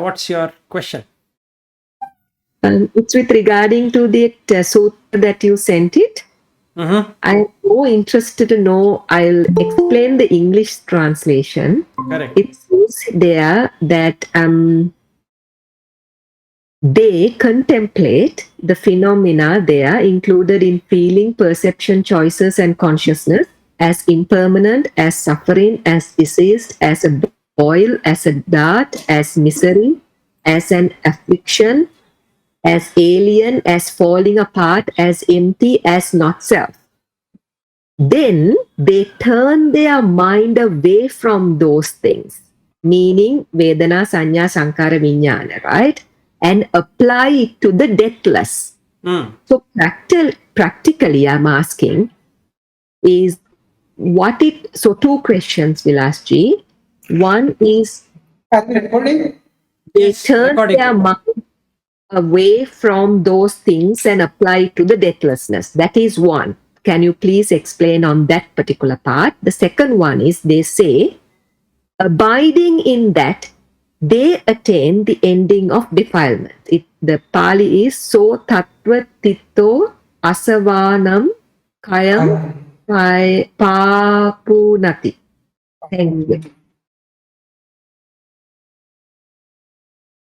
What's your question? It's with regarding to the sutra that you sent it. Mm-hmm. I'm more interested to know. I'll explain the English translation. Correct. It says there that they contemplate the phenomena they are included in feeling, perception, choices, and consciousness as impermanent, as suffering, as diseased, as a boil, as a dart, as misery, as an affliction, as alien, as falling apart, as empty, as not self. Then they turn their mind away from those things, meaning Vedana, Sanya, Sankara, Vijnana, right? And apply it to the deathless. So practically, I'm asking is what it, so two questions, Vilasji. One is Recording? they Yes, turn recording. their mind away from those things and apply it to the deathlessness. That is one. Can you please explain on that particular part? The second one is they say, abiding in that, they attain the ending of defilement. The Pali is so tattva titto asavanam kayam papunati. Thank you.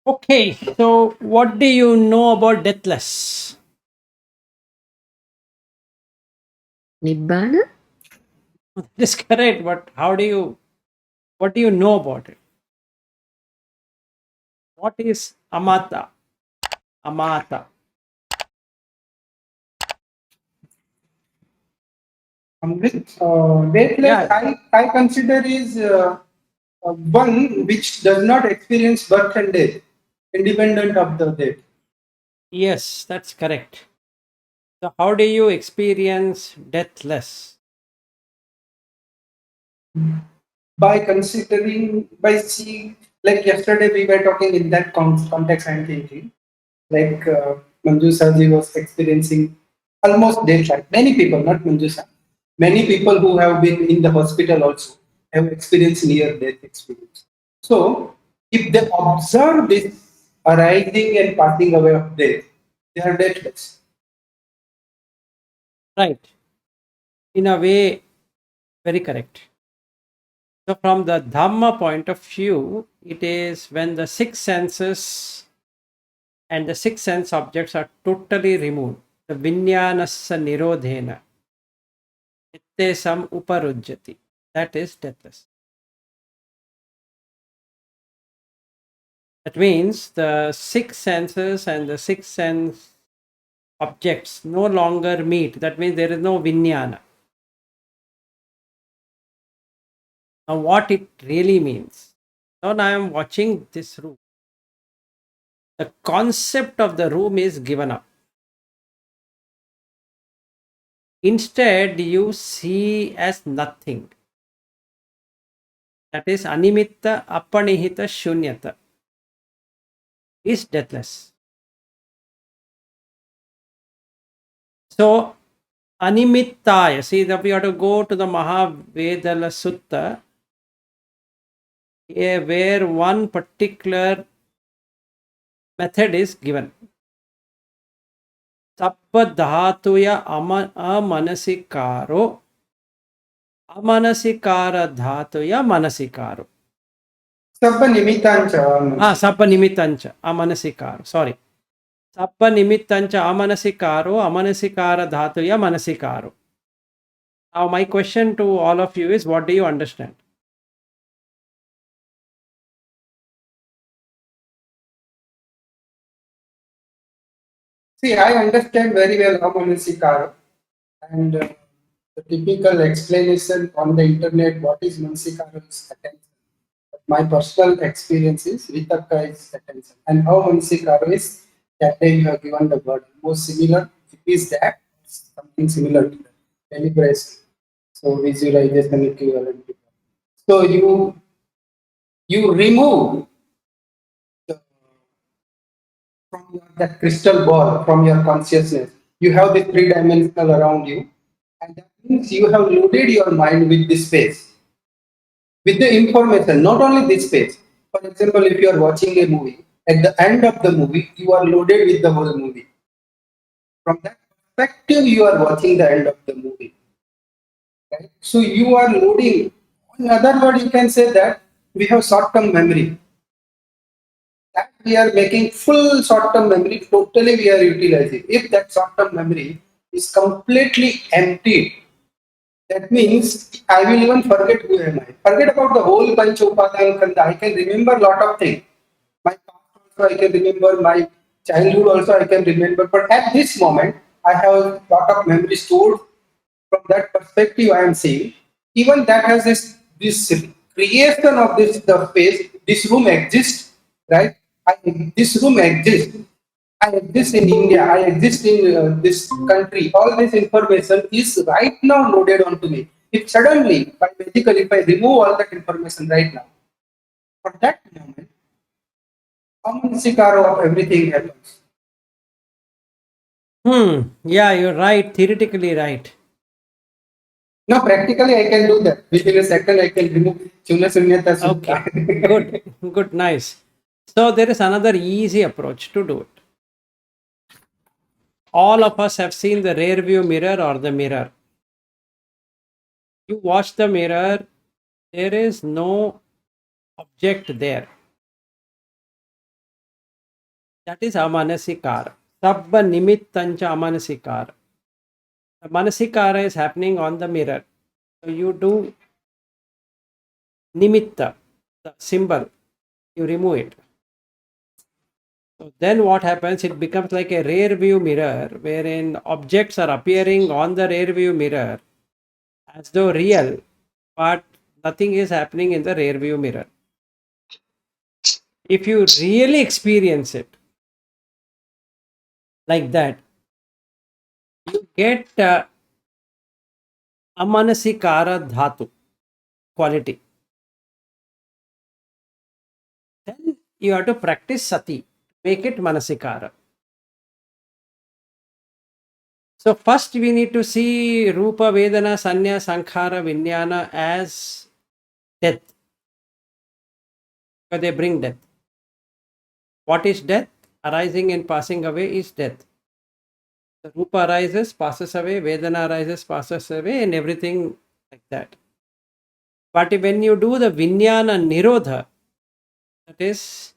Okay, so what do you know about deathless? Nibbana? That is correct, but what do you know about it? What is amata? Amata. Deathless, Yeah. I consider is one which does not experience birth and death, independent of the death. Yes, that's correct. So how do you experience deathless? By considering, by seeing, like yesterday we were talking in that context, I'm thinking, like Manju Saji was experiencing almost death. Like many people, not Manju Saji, many people who have been in the hospital also have experienced near death experience. So, if they observe this arising and passing away of death, they are deathless. Right. In a way, very correct. So from the Dhamma point of view, it is when the six senses and the six sense objects are totally removed. The vinyanasa nirodhena. Ittesam uparujjati. That is deathless. That means the six senses and the six sense objects no longer meet. That means there is no vinyana. Now, what it really means. Now I am watching this room. The concept of the room is given up. Instead, you see as nothing. That is animitta apanihita shunyata. Is deathless. So, animittaya. See that we have to go to the Mahavedala Sutta, where one particular method is given. Sappadhatuya amanasikaro amanasikara dhatuya manasikaro. Sabba nimitancha. Sappa nimitancha amanasikaro. Sorry. Sappa nimittancha amanasikaro amanasikara dhatuya manasikaro. Now my question to all of you is, what do you understand? See, I understand very well Mansikara, and the typical explanation on the internet what is Mansikara is attention. But my personal experience is Vitakka is attention, and how Mansikara is that day you have given the word most similar. It is that something similar to that deliberation. So visualization equivalent. So you remove from that crystal ball from your consciousness. You have the three-dimensional around you, and that means you have loaded your mind with this space, with the information, not only this space, For example, if you are watching a movie, at the end of the movie, you are loaded with the whole movie. From that perspective, you are watching the end of the movie. Right? So you are loading. In other words, you can say that we have short-term memory. That we are making full short-term memory, totally we are utilizing. If that short-term memory is completely empty, that means I will even forget who am I. Forget about the whole Pancha Upadana Khanda. I can remember lot of things. My past also I can remember, my childhood also I can remember. But at this moment, I have a lot of memory stored. From that perspective, I am saying even that has this creation of the space. This room exists, right? This room exists. I exist in India. I exist in this country. All this information is right now loaded onto me. If suddenly, by magical, if I remove all that information right now, for that moment, common sikaro of everything happens. Yeah, you're right. Theoretically right. Now, practically, I can do that. Within a second, I can remove Chuna Sunyata Okay, Sutta. good, good, nice. So there is another easy approach to do it. All of us have seen the rear view mirror or the mirror. You watch the mirror, there is no object there. That is amanasikara. Sabba nimittancha amanasikara. The manasikara is happening on the mirror. So you do nimitta, the symbol, you remove it. So then what happens? It becomes like a rear view mirror wherein objects are appearing on the rear view mirror as though real, but nothing is happening in the rear view mirror. If you really experience it like that, you get amanasikara dhatu quality. Then you have to practice sati, make it manasikara. So first we need to see Rupa, Vedana, Sanya, Sankhara, Vijnana as death. Because they bring death. What is death? Arising and passing away is death. The Rupa arises, passes away, Vedana arises, passes away, and everything like that. But when you do the Vijnana Nirodha, that is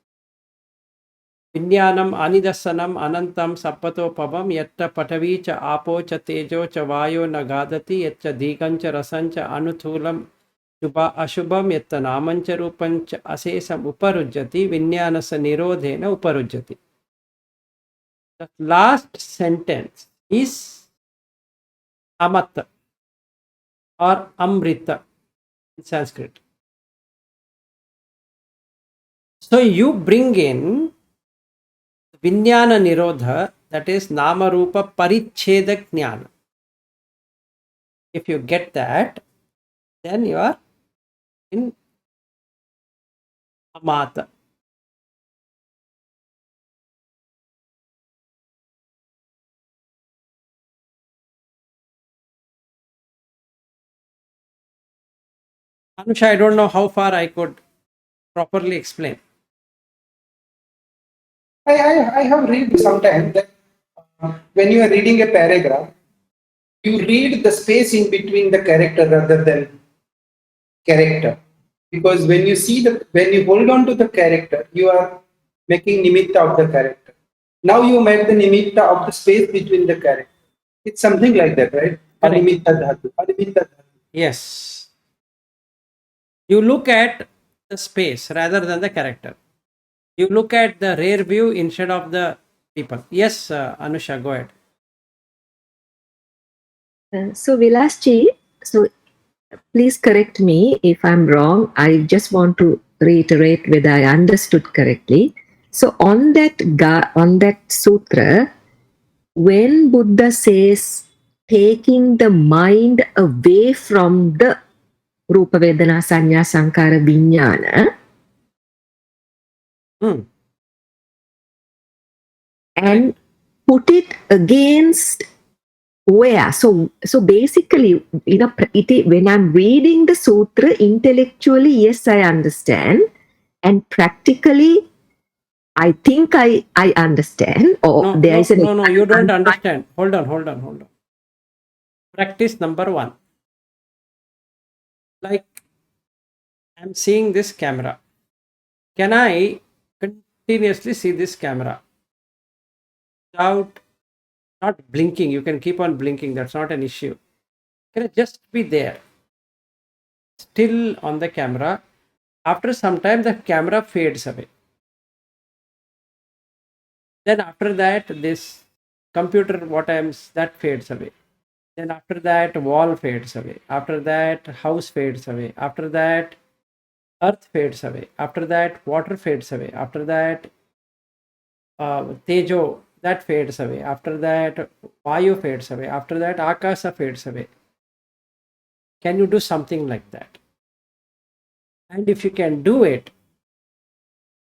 Vijnanam Anidasanam Anantam Sappatopabam Yatta Patavicha Apo Cha Tejo Cha Vayo Nagadati Yacha Digancha Rasancha Anuthulam Shubha Ashubham Yatta Namancha Rupancha Asesam Uparujjati Vijnanasa Nirodhena Uparujjati. The last sentence is Amat or Amrita in Sanskrit. So you bring in Vijnana Nirodha, that is Nama Rupa Paricheda Jnana. If you get that, then you are in Amata. Anusha, I don't know how far I could properly explain. I have read sometimes that when you are reading a paragraph, you read the space in between the character rather than character. Because when you hold on to the character, you are making nimitta of the character. Now you make the nimitta of the space between the character. It's something like that, right? Correct. Animitta dhatu. Animitta dhatu. Yes. You look at the space rather than the character. You look at the rear view instead of the people. Yes, Anusha, go ahead. So Vilasji, so please correct me if I'm wrong. I just want to reiterate whether I understood correctly. So on that sutra, when Buddha says taking the mind away from the Rupa Vedana Sanya Sankara Vijnana and put it against where? So basically, when I'm reading the sutra intellectually, yes, I understand. And practically, I think I understand, or No, there is no, an no, no, you don't understand. Hold on, hold on, hold on. Practice number one. Like, I'm seeing this camera. Can I continuously see this camera without not blinking? You can keep on blinking, that's not an issue. Can I just be there, still on the camera? After some time, the camera fades away. Then after that, this computer, that fades away. Then after that, wall fades away. After that, house fades away. After that, earth fades away. After that, water fades away. After that, tejo, that fades away. After that, vayu fades away. After that, akasa fades away. Can you do something like that? And if you can do it,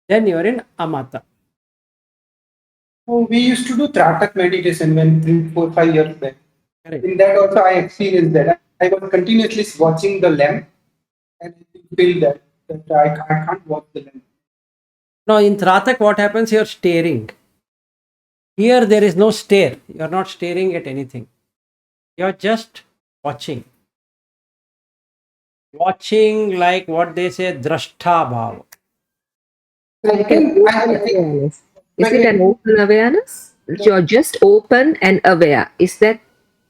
then you're in amata. So we used to do Tratak meditation when 3, 4, 5 years back. Correct. In that also I experienced that. I was continuously watching the lamp and I feel that I can't watch the lamp. Now in Tratak, what happens? You're staring. Here there is no stare. You're not staring at anything. You're just watching. Watching, like what they say, drashta bhav. I like an can, open I think, awareness. Is wait, it an wait, open awareness? You're just open and aware. Is that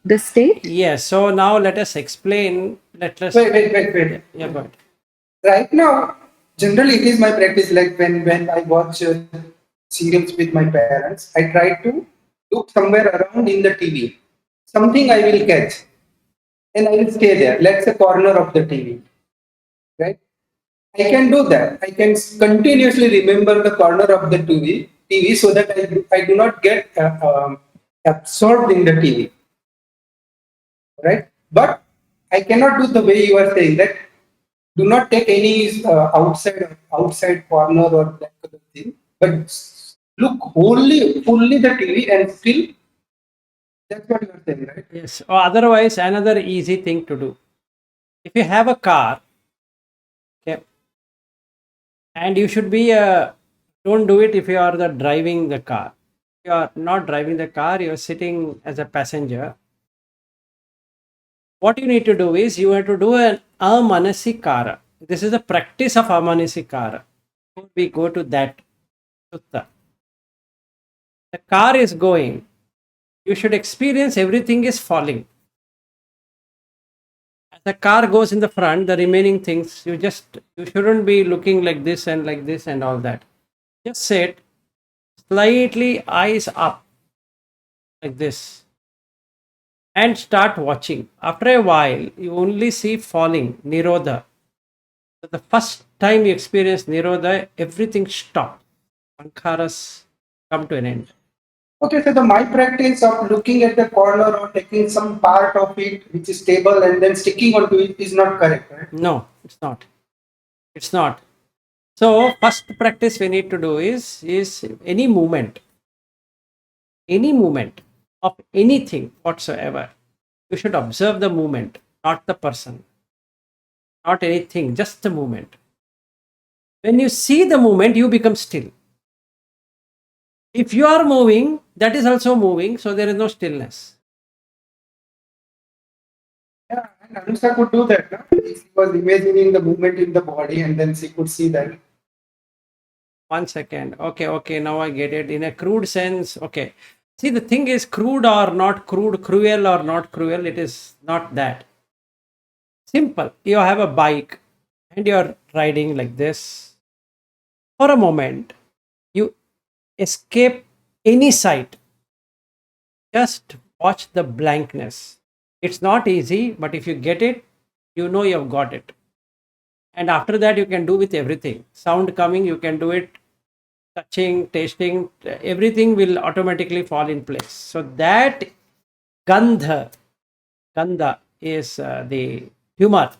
the state? Yes. So now let us explain. Let us. wait. Yeah, go ahead. Right now, generally it is my practice. Like when I watch serials with my parents, I try to look somewhere around in the TV. Something I will catch, and I will stay there. Let's say corner of the TV, right? I can do that. I can continuously remember the corner of the TV so that I do not get absorbed in the TV, right? But I cannot do the way you are saying that. Do not take any outside corner or that kind of thing, but look wholly fully the TV and still that's what you are saying, right? Yes. Or otherwise, another easy thing to do. If you have a car, okay, and you should be a. Don't do it if you are the driving the car. If you are not driving the car, you are sitting as a passenger. What you need to do is you have to do an amanasikara. This is the practice of amanasikara. Before we go to that sutta, the car is going. You should experience everything is falling. As the car goes in the front, the remaining things you shouldn't be looking like this and all that. Just sit slightly eyes up like this and start watching. After a while, you only see falling, nirodha. So the first time you experience nirodha, everything stops. Sankharas come to an end. Okay, so the my practice of looking at the corner or taking some part of it which is stable and then sticking onto it is not correct, right? No, it's not. It's not. So first practice we need to do is any movement of anything whatsoever. You should observe the movement, not the person, not anything, just the movement. When you see the movement, you become still. If you are moving, that is also moving, so there is no stillness. Yeah, and Anushka could do that. No? If she was imagining the movement in the body and then she could see that. 1 second. Okay, now I get it. In a crude sense, okay. See, the thing is crude or not crude, cruel or not cruel, it is not that. Simple. You have a bike and you're riding like this. For a moment, you escape any sight. Just watch the blankness. It's not easy, but if you get it, you know you have got it. And after that, you can do with everything. Sound coming, you can do it. Touching, tasting, everything will automatically fall in place. So that gandha is the tumor.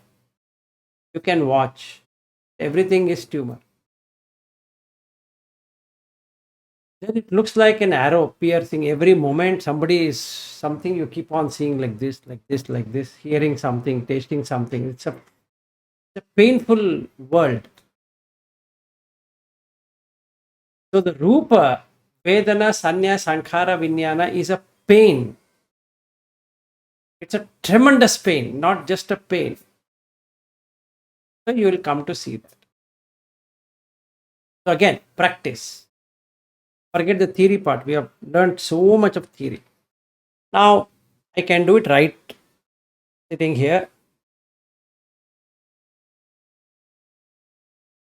You can watch. Everything is tumor. Then it looks like an arrow piercing every moment. Somebody is something you keep on seeing like this, like this, like this, hearing something, tasting something. It's a painful world. So the Rupa, Vedana, Sanya, Sankhara, Vijnana is a pain. It's a tremendous pain, not just a pain. So you will come to see that. So again, practice. Forget the theory part. We have learned so much of theory. Now I can do it right sitting here.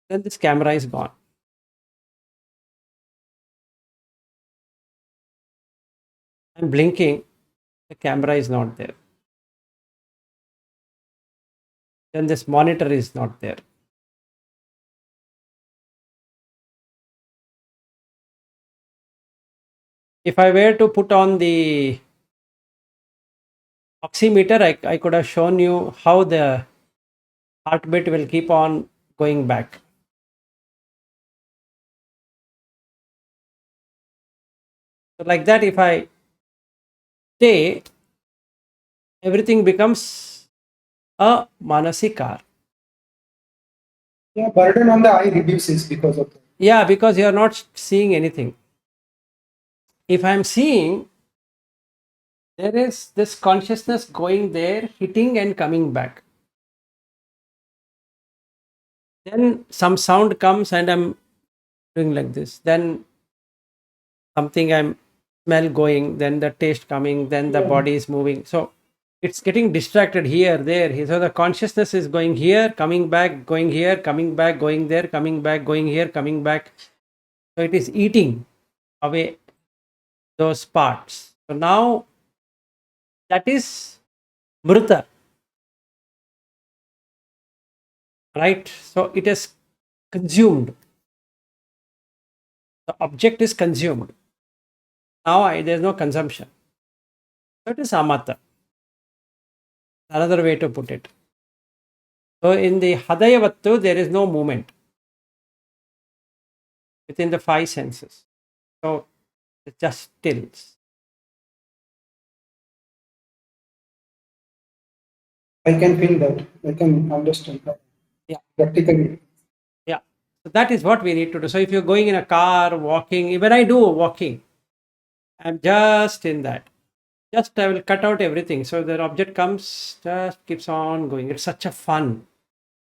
Then this camera is gone. I'm blinking. The camera is not there. Then this monitor is not there. If I were to put on the oximeter, I could have shown you how the heartbeat will keep on going back. So like that, if I stay, everything becomes a manasikar. Yeah, burden on the eye reduces because of that. Yeah, because you are not seeing anything. If I'm seeing, there is this consciousness going there, hitting and coming back. Then some sound comes and I'm doing like this. Then something I'm smell going, then the taste coming, then the body is moving. So it's getting distracted here, there. So the consciousness is going here, coming back, going here, coming back, going there, coming back, going here, coming back. So it is eating away those parts. So now that is mrita, right? So it is consumed. The object is consumed. Now there is no consumption. So it is amata. Another way to put it. So in the Hadayavattu, there is no movement within the five senses. So it just stills. I can feel that. I can understand that. Yeah. Practically. Yeah. So that is what we need to do. So if you're going in a car, walking, when I do walking, I'm just in that. Just I will cut out everything. So the object comes, just keeps on going. It's such a fun.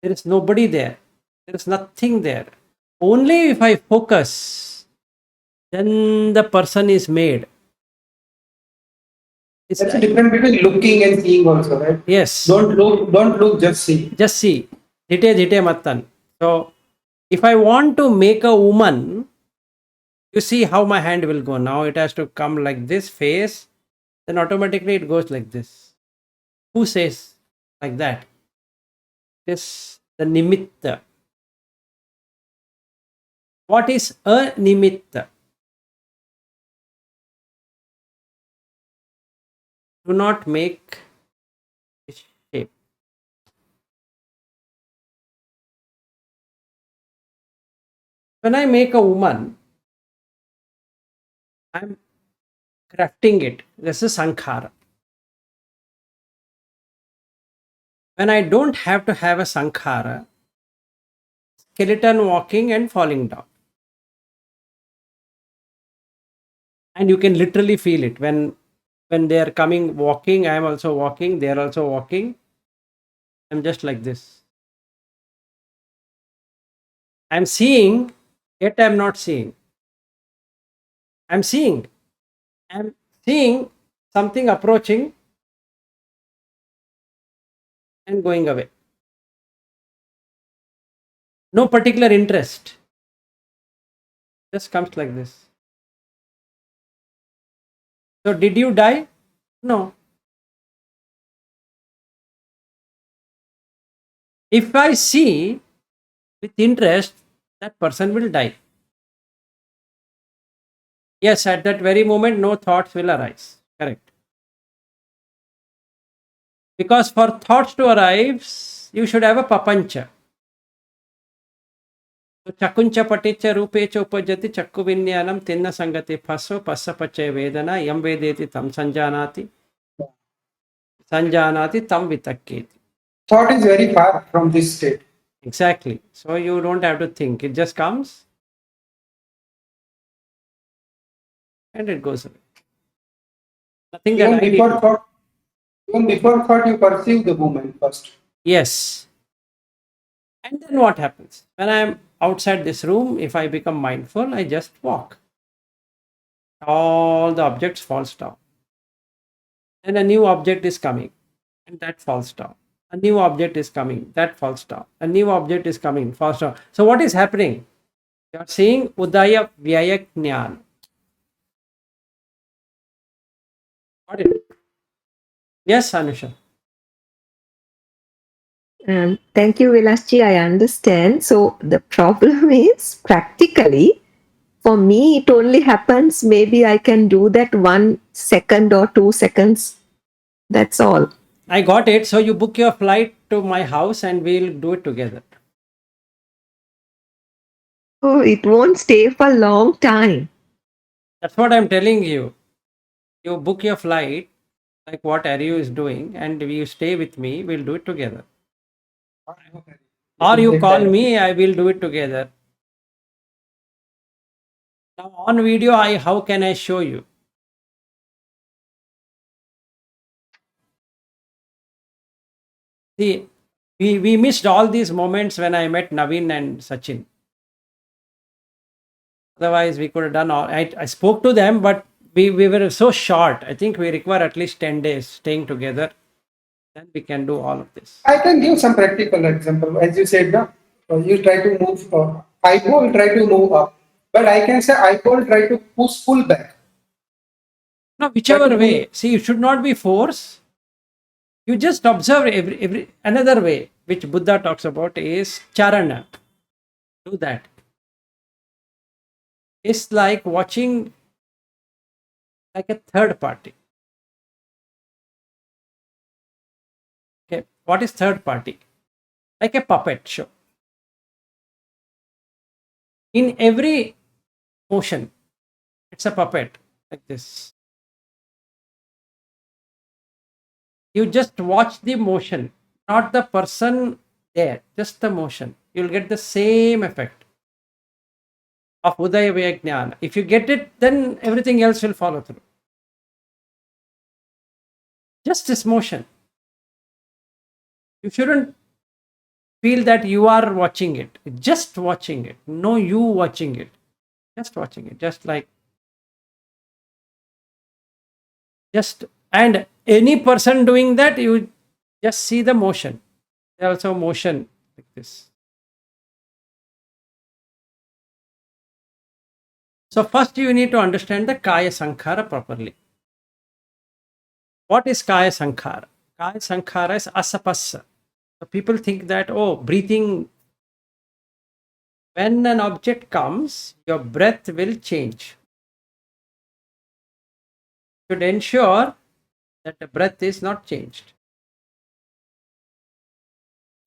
There is nobody there. There is nothing there. Only if I focus, then the person is made. It's That's the difference between looking and seeing also, right? yes. Don't look, just see. Just see. Dhite mattan. So if I want to make a woman, you see how my hand will go. Now it has to come like this face, then automatically it goes like this. Who says like that? This the nimitta. What is a nimitta? Do not make a shape. When I make a woman, I'm crafting it. This is sankhara. When I don't have to have a sankhara, skeleton walking and falling down. And you can literally feel it when they are coming walking. I am also walking, they are also walking. I'm just like this. I'm seeing, yet I'm not seeing. I'm seeing something approaching and going away. No particular interest, just comes like this. So did you die? No. If I see with interest, that person will die. Yes, at that very moment, no thoughts will arise. Correct. Because for thoughts to arise, you should have a papancha. So chakuncha paticha rupecha upajati chakku vinyanam tinna sangati passo passa pache vedana yam vedeti tam sanjanati tam vitakketi. Thought is very far from this state. Exactly. So you don't have to think. It just comes and it goes away. Nothing that Even I need before to. thought, even before thought, you perceive the movement first. Yes. And then what happens? When I'm outside this room, if I become mindful, I just walk. All the objects falls down. And a new object is coming, and that falls down. A new object is coming, that falls down. A new object is coming, falls down. So what is happening? You are seeing Udaya Vyaya Jnana. Got it? Yes, Anusha. Thank you, Vilasji. I understand. So the problem is practically, for me, it only happens maybe I can do that 1 second or 2 seconds. That's all. I got it. So you book your flight to my house and we'll do it together. Oh, it won't stay for a long time. That's what I'm telling you. You book your flight, like what Aryu is doing, and you stay with me, we'll do it together. Or you call me, I will do it together. Now on video, how can I show you? See, we missed all these moments when I met Naveen and Sachin. Otherwise, we could have done all. I spoke to them, but we were so short. I think we require at least 10 days staying together. Then we can do all of this. I can give some practical example. As you said, no, you try to move, eyeball try to move up, but I can say eyeball try to pull back. Now, whichever way, see, it should not be force. You just observe every another way, which Buddha talks about is charana. Do that. It's like watching like a third party. Okay, what is third party? Like a puppet show. In every motion, it's a puppet like this. You just watch the motion, not the person there, just the motion. You'll get the same effect of Udaya Vyajnana. If you get it, then everything else will follow through. Just this motion. You shouldn't feel that you are watching it, just watching it. No, you watching it, just watching it, just like just and any person doing that, you just see the motion. There's also motion like this. So first you need to understand the Kaya Sankhara properly. What is Kaya Sankhara? Kaya Sankhara is asapassa. So people think that, oh, breathing, when an object comes, your breath will change. You should ensure that the breath is not changed.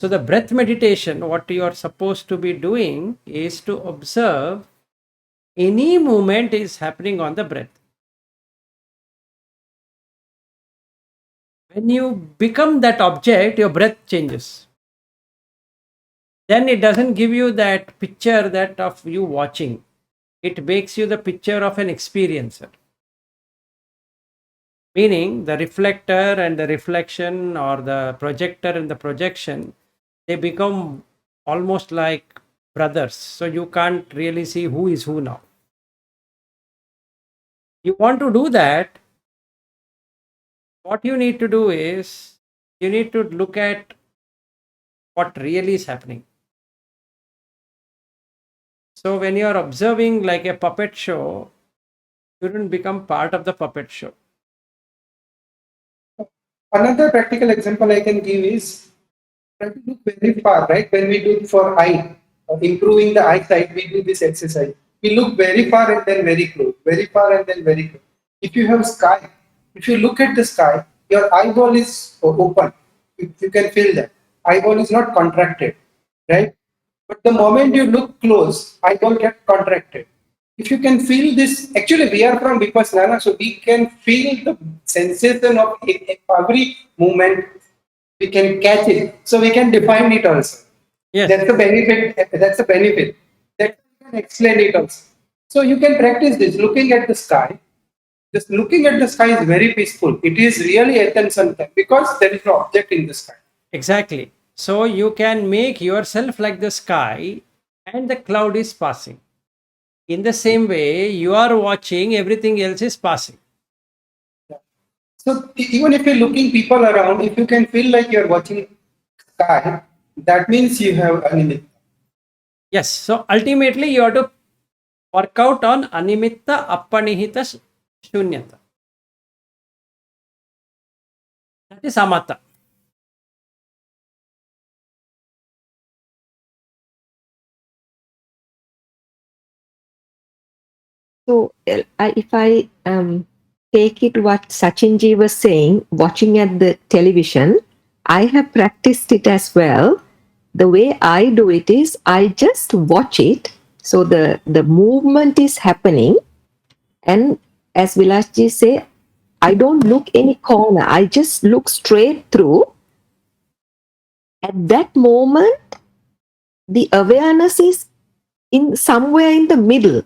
So the breath meditation, what you are supposed to be doing is to observe any movement is happening on the breath. When you become that object, your breath changes. Then it doesn't give you that picture that of you watching. It makes you the picture of an experiencer. Meaning the reflector and the reflection, or the projector and the projection, they become almost like brothers. So you can't really see who is who now. You want to do that, what you need to do is you need to look at what really is happening. So when you are observing like a puppet show, you don't become part of the puppet show. Another practical example I can give is try to look very far, right? When we do for eye, improving the eyesight, we do this exercise. We look very far and then very close, very far and then very close. If you have sky, if you look at the sky, your eyeball is open. You can feel that. Eyeball is not contracted, right? But the moment you look close, eyeball get contracted. If you can feel this, actually we are from Vipassana, so we can feel the sensation of every movement. We can catch it, so we can define it also. Yes. That's the benefit. That's the benefit. That we can explain it also. So you can practice this, looking at the sky. Just looking at the sky is very peaceful. It is really attention time because there is no object in the sky. Exactly. So you can make yourself like the sky and the cloud is passing. In the same way, you are watching, everything else is passing. So even if you're looking people around, if you can feel like you're watching sky, that means you have animitta. Yes. So ultimately, you have to work out on animitta appanihita shunyata. That is samatha. So, if I take it what Sachinji was saying, watching at the television, I have practiced it as well. The way I do it is I just watch it. So the movement is happening, and as Vilasji say, I don't look any corner. I just look straight through. At that moment, the awareness is in somewhere in the middle.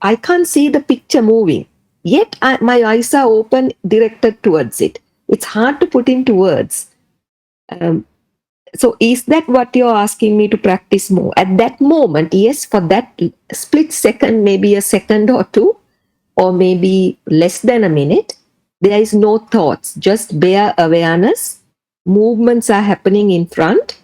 I can't see the picture moving. Yet my eyes are open, directed towards it. It's hard to put into words. Um, so is that what you're asking me to practice more? At that moment, yes, for that split second, maybe a second or two, or maybe less than a minute, there is no thoughts, just bare awareness. Movements are happening in front.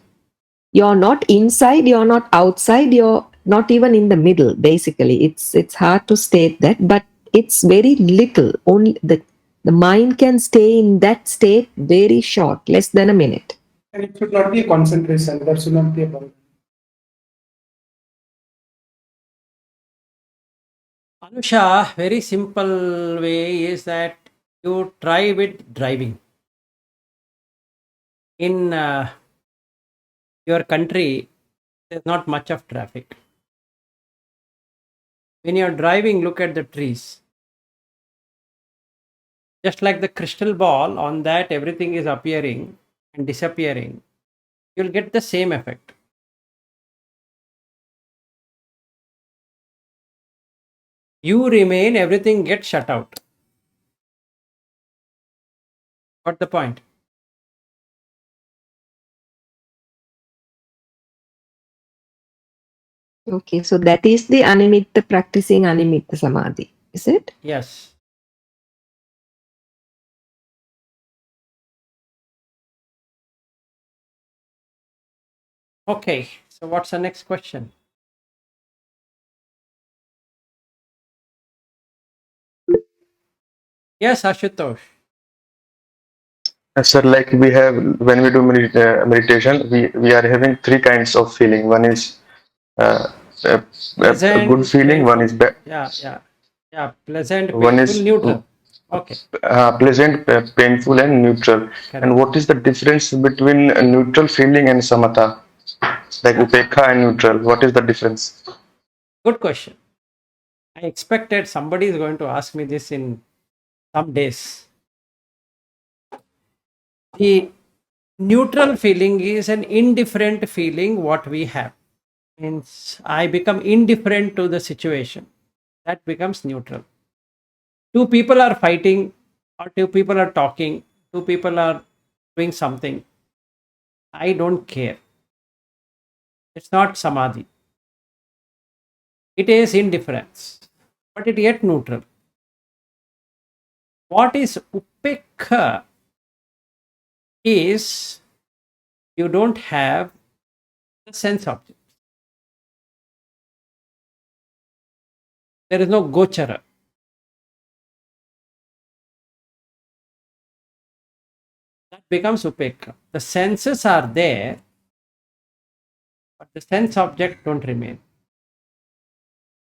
You're not inside, you're not outside, you're not even in the middle. Basically, it's hard to state that, but it's very little. Only the mind can stay in that state very short, less than a minute. And it should not be a concentration. There should not be a problem. Anusha, very simple way is that you try with driving. In your country, there's not much of traffic. When you're driving, look at the trees. Just like the crystal ball, on that everything is appearing and disappearing. You'll get the same effect. You remain, everything gets shut out. Got the point? Okay, so that is the animitta, practicing animitta samadhi, is it? Yes. Okay, so what's the next question? Yes, Ashutosh. Sir, like we have when we do meditation, we are having three kinds of feeling. One is uh, a good Pleasant, feeling. One painful. is bad. Yeah. Pleasant, One painful, is neutral. Okay, pleasant, painful, and neutral. And correct. what is the difference between a neutral feeling and samatha? Like upekha and neutral. What is the difference? Good question. I expected somebody is going to ask me this in some days. The neutral feeling is an indifferent feeling what we have. Means I become indifferent to the situation. That becomes neutral. Two people are fighting, or two people are talking, two people are doing something. I don't care. It's not samadhi. It is indifference, but it yet neutral. What is upekha is you don't have the sense object. There is no gochara. That becomes upekha. The senses are there, but the sense object don't remain.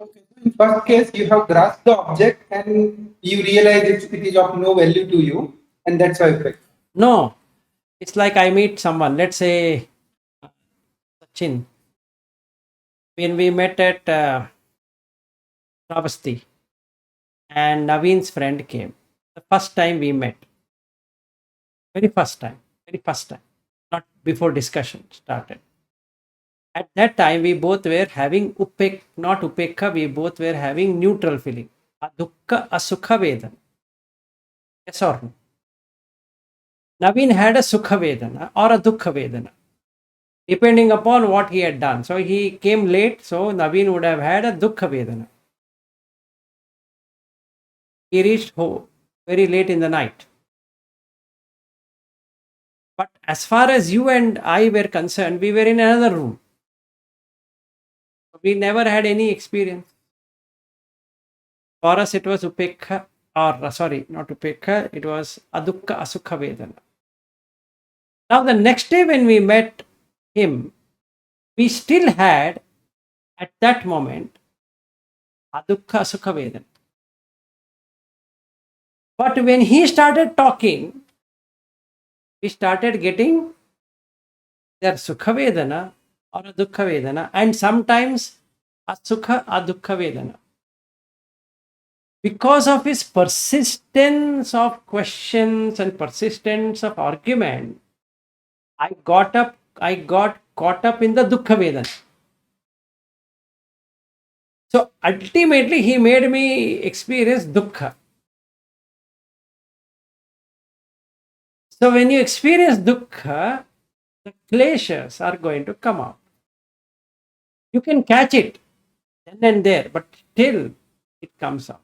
Okay. So in first case, you have grasped the object and you realize it is of no value to you, and that's why effect. No, it's like I meet someone, let's say Sachin, when we met at Travasti, and Naveen's friend came. The first time we met, very first time, not before discussion started. At that time, we both were having not upekha, we both were having neutral feeling. Adukka asukha vedana. Yes or no? Naveen had a Sukha Vedana or a Dukha Vedana, depending upon what he had done. So he came late, so Naveen would have had a Dukha Vedana. He reached home very late in the night. But as far as you and I were concerned, we were in another room. We never had any experience. For us, it was Upekha, or sorry, not Upekha, it was Adukha Asukha Vedana. Now, the next day when we met him, we still had at that moment Adukha Asukha Vedana. But when he started talking, we started getting their Sukha Vedana or a Dukha Vedana, and sometimes Asukha Adukha Vedana. Because of his persistence of questions and persistence of argument, I got caught up in the Dukkha Vedana. So ultimately, he made me experience Dukkha. So when you experience Dukkha, the kleshas are going to come out. You can catch it then and there, but still it comes out.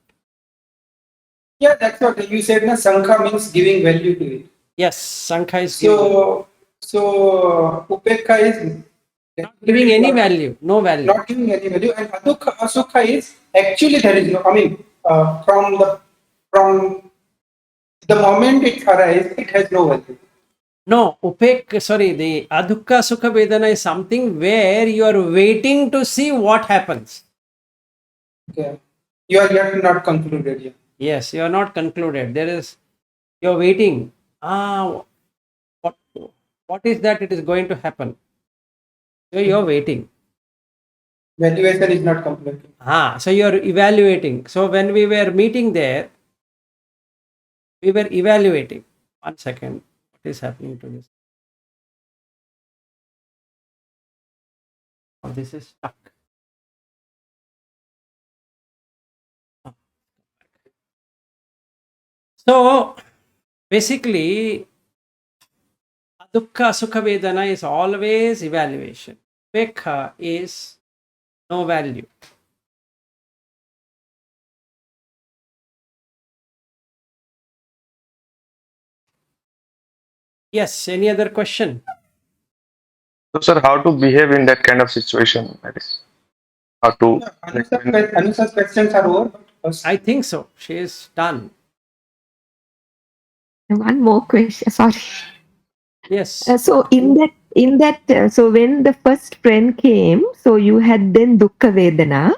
Yeah, that's what you said. Na Sankha means giving value to it. Yes, Sankha is giving, So Upekha is not giving any value, no value. not giving any value, and Adukha Asukha is actually there is no. I mean, from the moment it arises, it has no value. No, the Adukha Sukha Vedana is something where you are waiting to see what happens. Okay, you are yet not concluded yet. Yes, you are not concluded. You are waiting. What, what is that it is going to happen? So you are waiting. Valuation is not completed. So you are evaluating. So when we were meeting there, we were evaluating. 1 second. What is happening to this? Oh, this is stuck. So basically, Dukkha Sukha Vedana is always evaluation. Upekha is no value. Yes, any other question? So, sir, how to behave in that kind of situation? That is, how to like when, Anusa's questions are over. I think so. She is done. One more question. Sorry. Yes. So so when the first friend came, so you had then Dukkha Vedana.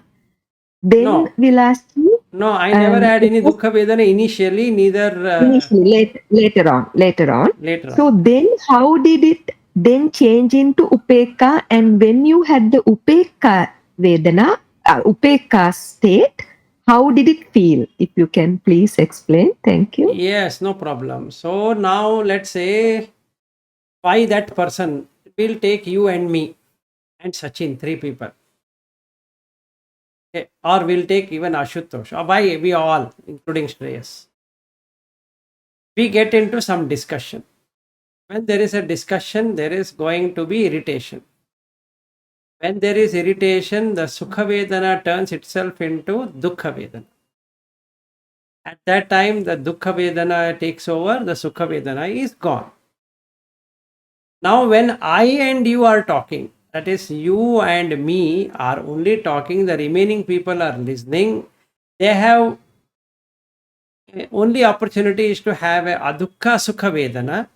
Then No, Vilasi, no, I never had any Dukkha Vedana initially, neither initially later on. later on. So then how did it then change into Upekha? And when you had the Upekha Vedana, Upekha state, how did it feel? If you can please explain. Thank you. Yes, no problem. So now let's say why that person will take you and me and Sachin, 3 people. Okay. Or we'll take even Ashutosh. Or why we all, including Shreyas. We get into some discussion. When there is a discussion, there is going to be irritation. When there is irritation, the Sukha Vedana turns itself into Dukkha Vedana. At that time, the Dukkha Vedana takes over, the Sukha Vedana is gone. Now, when I and you are talking, that is, you and me are only talking, the remaining people are listening, they have only opportunity is to have a Adukha Sukha Vedana,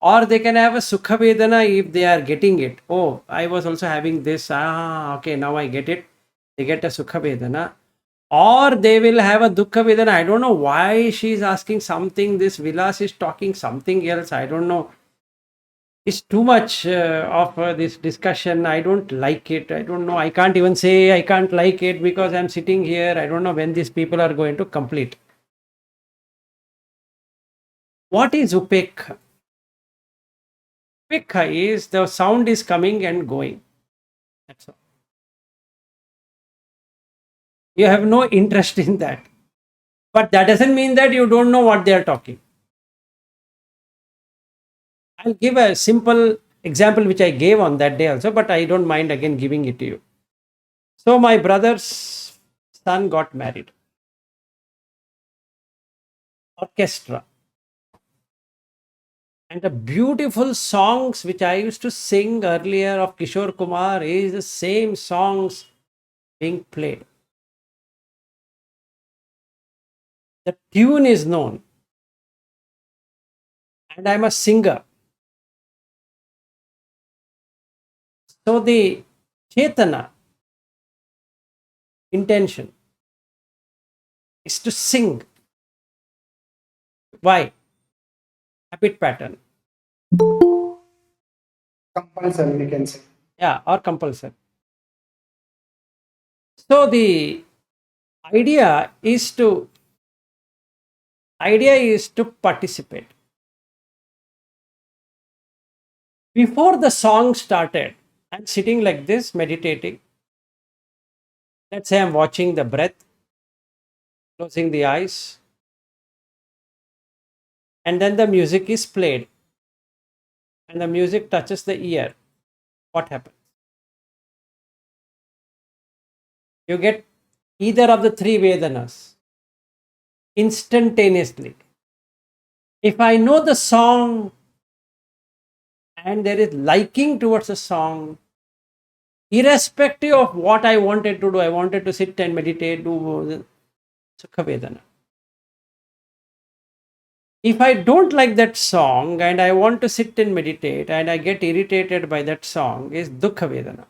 or they can have a Sukha Vedana if they are getting it. Oh, I was also having this. Okay, now I get it. They get a Sukha Vedana. Or they will have a Dukkha Vedana. I don't know why she is asking something. This Vilas is talking something else. I don't know. It's too much of this discussion. I don't like it. I don't know. I can't even say I can't like it because I'm sitting here. I don't know when these people are going to complete. What is Upekha? Upekha is the sound is coming and going. That's all. You have no interest in that. But that doesn't mean that you don't know what they are talking. I'll give a simple example which I gave on that day also, but I don't mind again giving it to you. So my brother's son got married. Orchestra. And the beautiful songs which I used to sing earlier of Kishore Kumar is the same songs being played. The tune is known. And I'm a singer. So the Chetana intention is to sing. Why? Habit pattern. Compulsion, we can say. Yeah, or compulsion. So the idea is to participate. Before the song started, I'm sitting like this, meditating. Let's say I'm watching the breath, closing the eyes, and then the music is played, and the music touches the ear. What happens? You get either of the three Vedanas instantaneously. If I know the song and there is liking towards the song, irrespective of what I wanted to do, I wanted to sit and meditate, do Sukha Vedana. If I don't like that song and I want to sit and meditate and I get irritated by that song, is Dukha Vedana.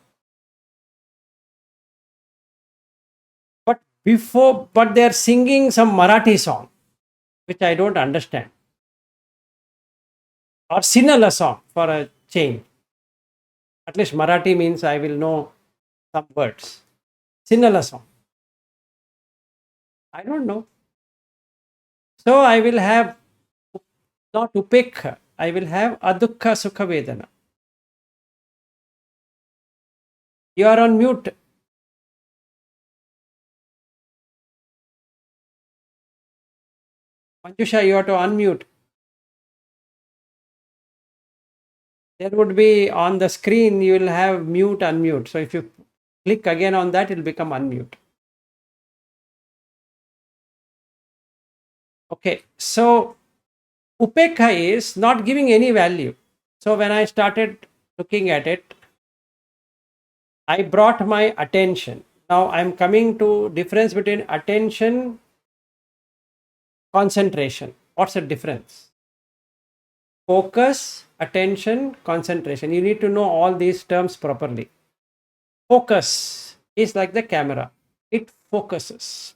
But they are singing some Marathi song, which I don't understand. Or Sinhala song for a change. At least Marathi means I will know some words. Sinhala song. I don't know. So I will have not upekha, I will have adukha sukha vedana. You are on mute. Manjusha, you have to unmute. There would be on the screen, you will have mute, unmute. So if you click again on that, it will become unmute. Okay, so upekha is not giving any value. So when I started looking at it, I brought my attention. Now I'm coming to difference between attention, concentration. What's the difference? Focus, attention, concentration. You need to know all these terms properly. Focus is like the camera. It focuses.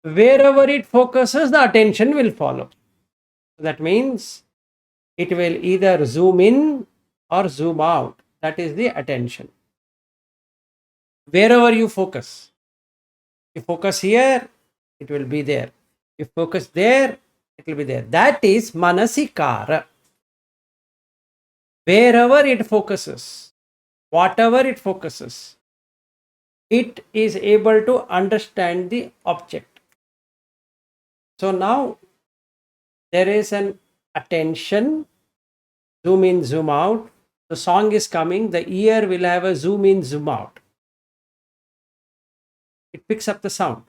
Wherever it focuses, the attention will follow. That means it will either zoom in or zoom out. That is the attention. Wherever you focus. You focus here, it will be there. You focus there, it will be there. That is manasikara. Wherever it focuses, whatever it focuses, it is able to understand the object. So now there is an attention, zoom in, zoom out. The song is coming, the ear will have a zoom in, zoom out. It picks up the sound.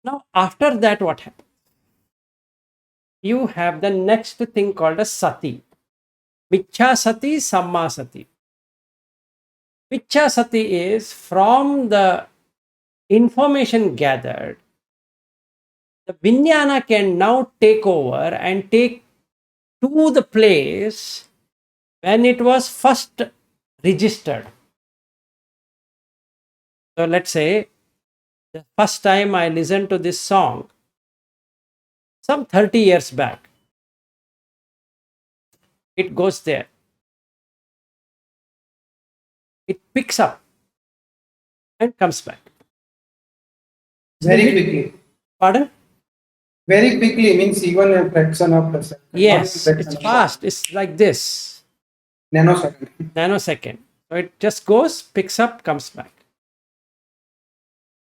Now, after that, what happens? You have the next thing called a sati. Michha sati, samma sati. Michha sati is from the information gathered, the vijnana can now take over and take to the place when it was first registered. So let's say the first time I listened to this song, some 30 years back, it goes there. It picks up and comes back. Very quickly. Pardon? Very quickly means even a fraction of a second. Yes, One fraction it's of a fast. It's like this. nanosecond. Nanosecond. So it just goes, picks up, comes back.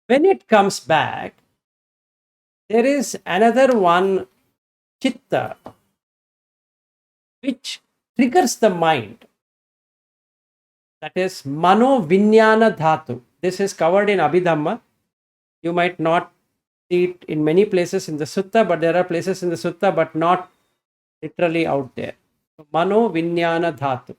When it comes back, there is another one, chitta, which triggers the mind. That is mano vinyana dhatu. This is covered in Abhidhamma. You might not see it in many places in the sutta, but there are places in the sutta, but not literally out there. So, mano vinyana dhatu.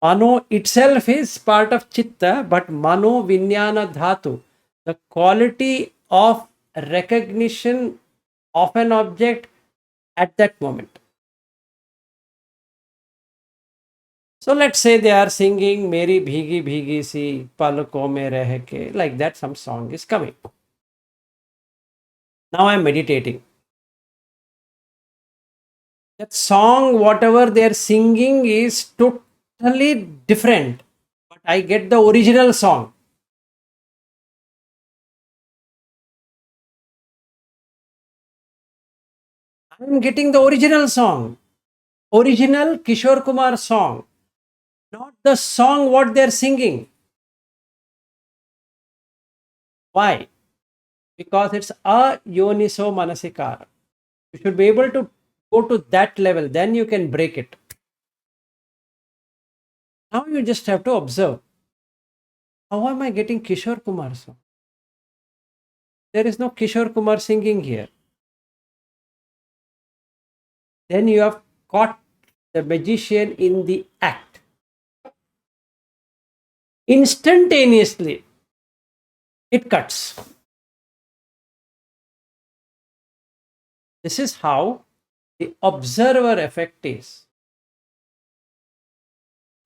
Mano itself is part of chitta, but mano vinyana dhatu, the quality of recognition of an object at that moment. So let's say they are singing Meri Bhigi Bhigi Si Palko Mein Reh Ke, like that some song is coming. Now I am meditating. That song, whatever they are singing, is totally different, but I get the original song. I am getting the original song, original Kishore Kumar song, not the song what they are singing. Why? Because it's a yoniso manasikara. You should be able to go to that level, then you can break it. Now you just have to observe. How am I getting Kishore Kumar song? There is no Kishore Kumar singing here. Then you have caught the magician in the act. Instantaneously, it cuts. This is how the observer effect is.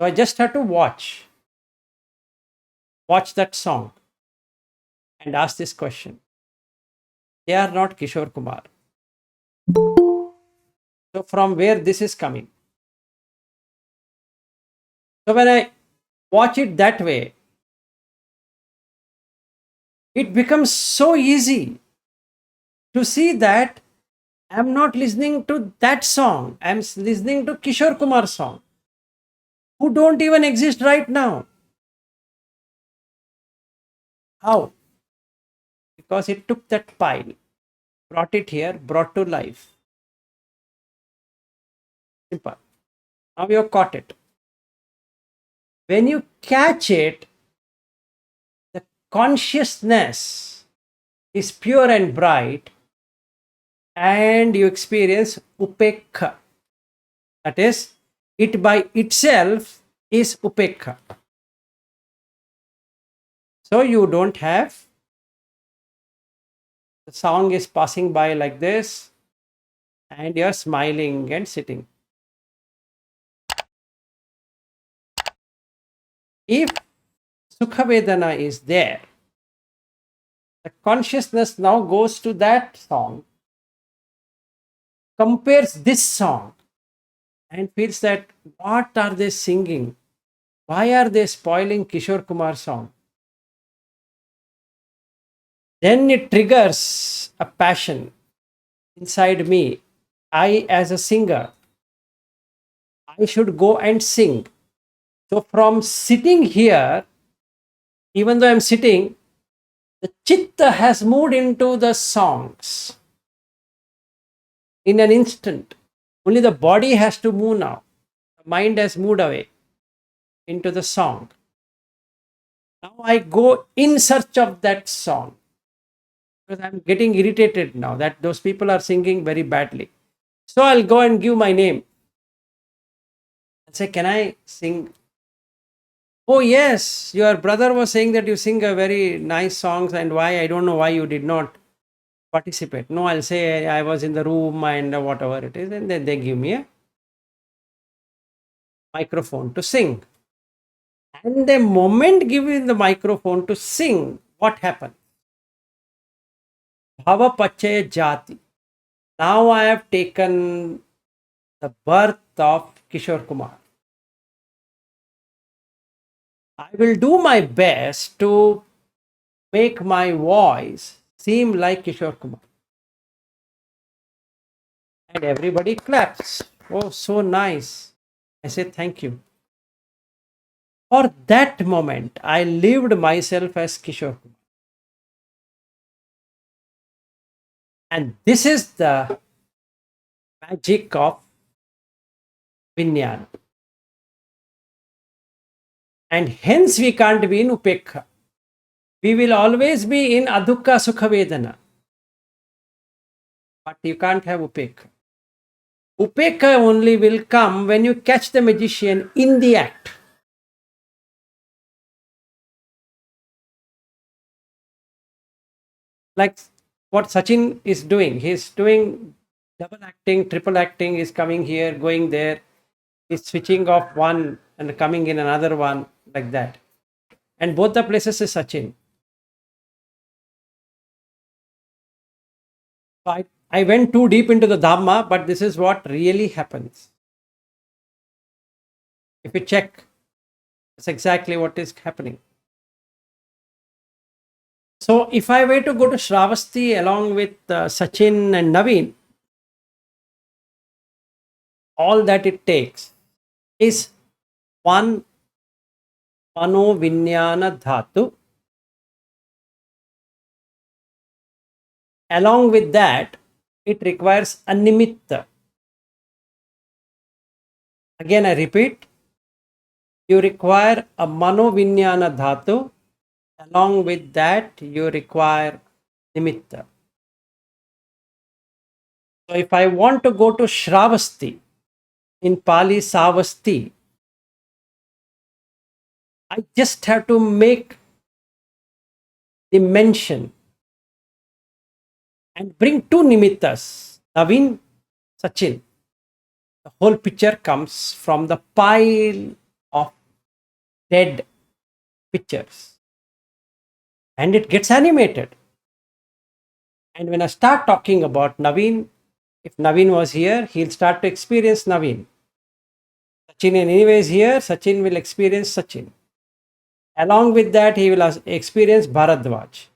So I just have to watch that song and ask this question. They are not Kishore Kumar. So from where this is coming? So when I watch it that way, it becomes so easy to see that I'm not listening to that song. I'm listening to Kishore Kumar song, who don't even exist right now. How? Because it took that pile, brought it here, brought to life. Simple. Now you have caught it. When you catch it, the consciousness is pure and bright, and you experience upekha. That is, it by itself is upekha. So you don't have, the song is passing by like this, and you're smiling and sitting. If Sukha Vedana is there, the consciousness now goes to that song, compares this song, and feels that what are they singing? Why are they spoiling Kishore Kumar song? Then it triggers a passion inside me. I, as a singer, I should go and sing. So from sitting here, even though I'm sitting, the chitta has moved into the songs in an instant. Only the body has to move now. The mind has moved away into the song. Now I go in search of that song, because I'm getting irritated now that those people are singing very badly. So I'll go and give my name and say, can I sing? Oh yes, your brother was saying that you sing a very nice songs, and why, I don't know why you did not participate. No, I'll say I was in the room and whatever it is, and then they give me a microphone to sing. And the moment given the microphone to sing, what happened? Bhava Pachaya Jati. Now I have taken the birth of Kishore Kumar. I will do my best to make my voice seem like Kishore Kumar. And everybody claps. Oh, so nice. I say thank you. For that moment, I lived myself as Kishore Kumar. And this is the magic of Vinyana. And hence we can't be in Upekha. We will always be in Adukka Sukha Vedana. But you can't have Upekha. Upekha only will come when you catch the magician in the act. Like what Sachin is doing. He's doing double acting, triple acting, is coming here, going there. He's switching off one and coming in another one, like that. And both the places is Sachin. So I went too deep into the Dhamma, but this is what really happens. If you check, that's exactly what is happening. So if I were to go to Shravasti along with Sachin and Naveen, all that it takes is one Mano Vinyana Dhatu. Along with that, it requires a nimitta. Again, I repeat, you require a Mano Vinyana Dhatu. Along with that, you require nimitta. So if I want to go to Shravasti, in Pali Savasti, I just have to make the mention and bring two nimittas, Naveen, Sachin. The whole picture comes from the pile of dead pictures and it gets animated. And when I start talking about Naveen, if Naveen was here, he'll start to experience Naveen. Sachin, in any ways here, Sachin will experience Sachin. Along with that, he will experience Bharadwaj.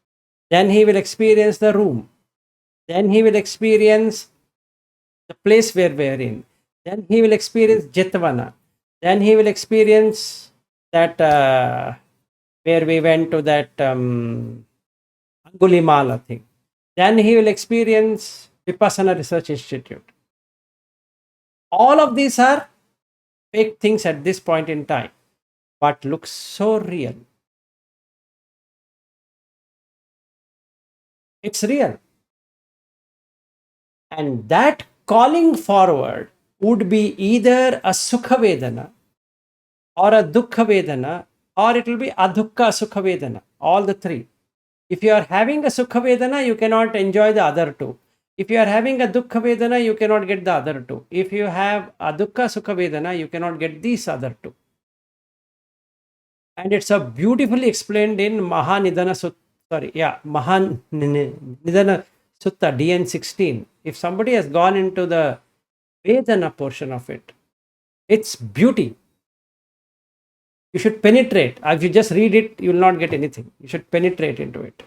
Then he will experience the room. Then he will experience the place where we are in. Then he will experience Jetavana. Then he will experience that where we went to that Angulimala thing. Then he will experience Vipassana Research Institute. All of these are fake things at this point in time, but look so real. It's real. And that calling forward would be either a Sukha Vedana or a Dukkha Vedana, or it will be Adukka Sukha Vedana, all the three. If you are having a Sukha Vedana, you cannot enjoy the other two. If you are having a Dukkha Vedana, you cannot get the other two. If you have a Dukkha Sukha Vedana, you cannot get these other two. And it's a beautifully explained in Mahanidana Sutta, Mahanidana Sutta DN16. If somebody has gone into the Vedana portion of it, it's beauty. You should penetrate. If you just read it, you will not get anything. You should penetrate into it.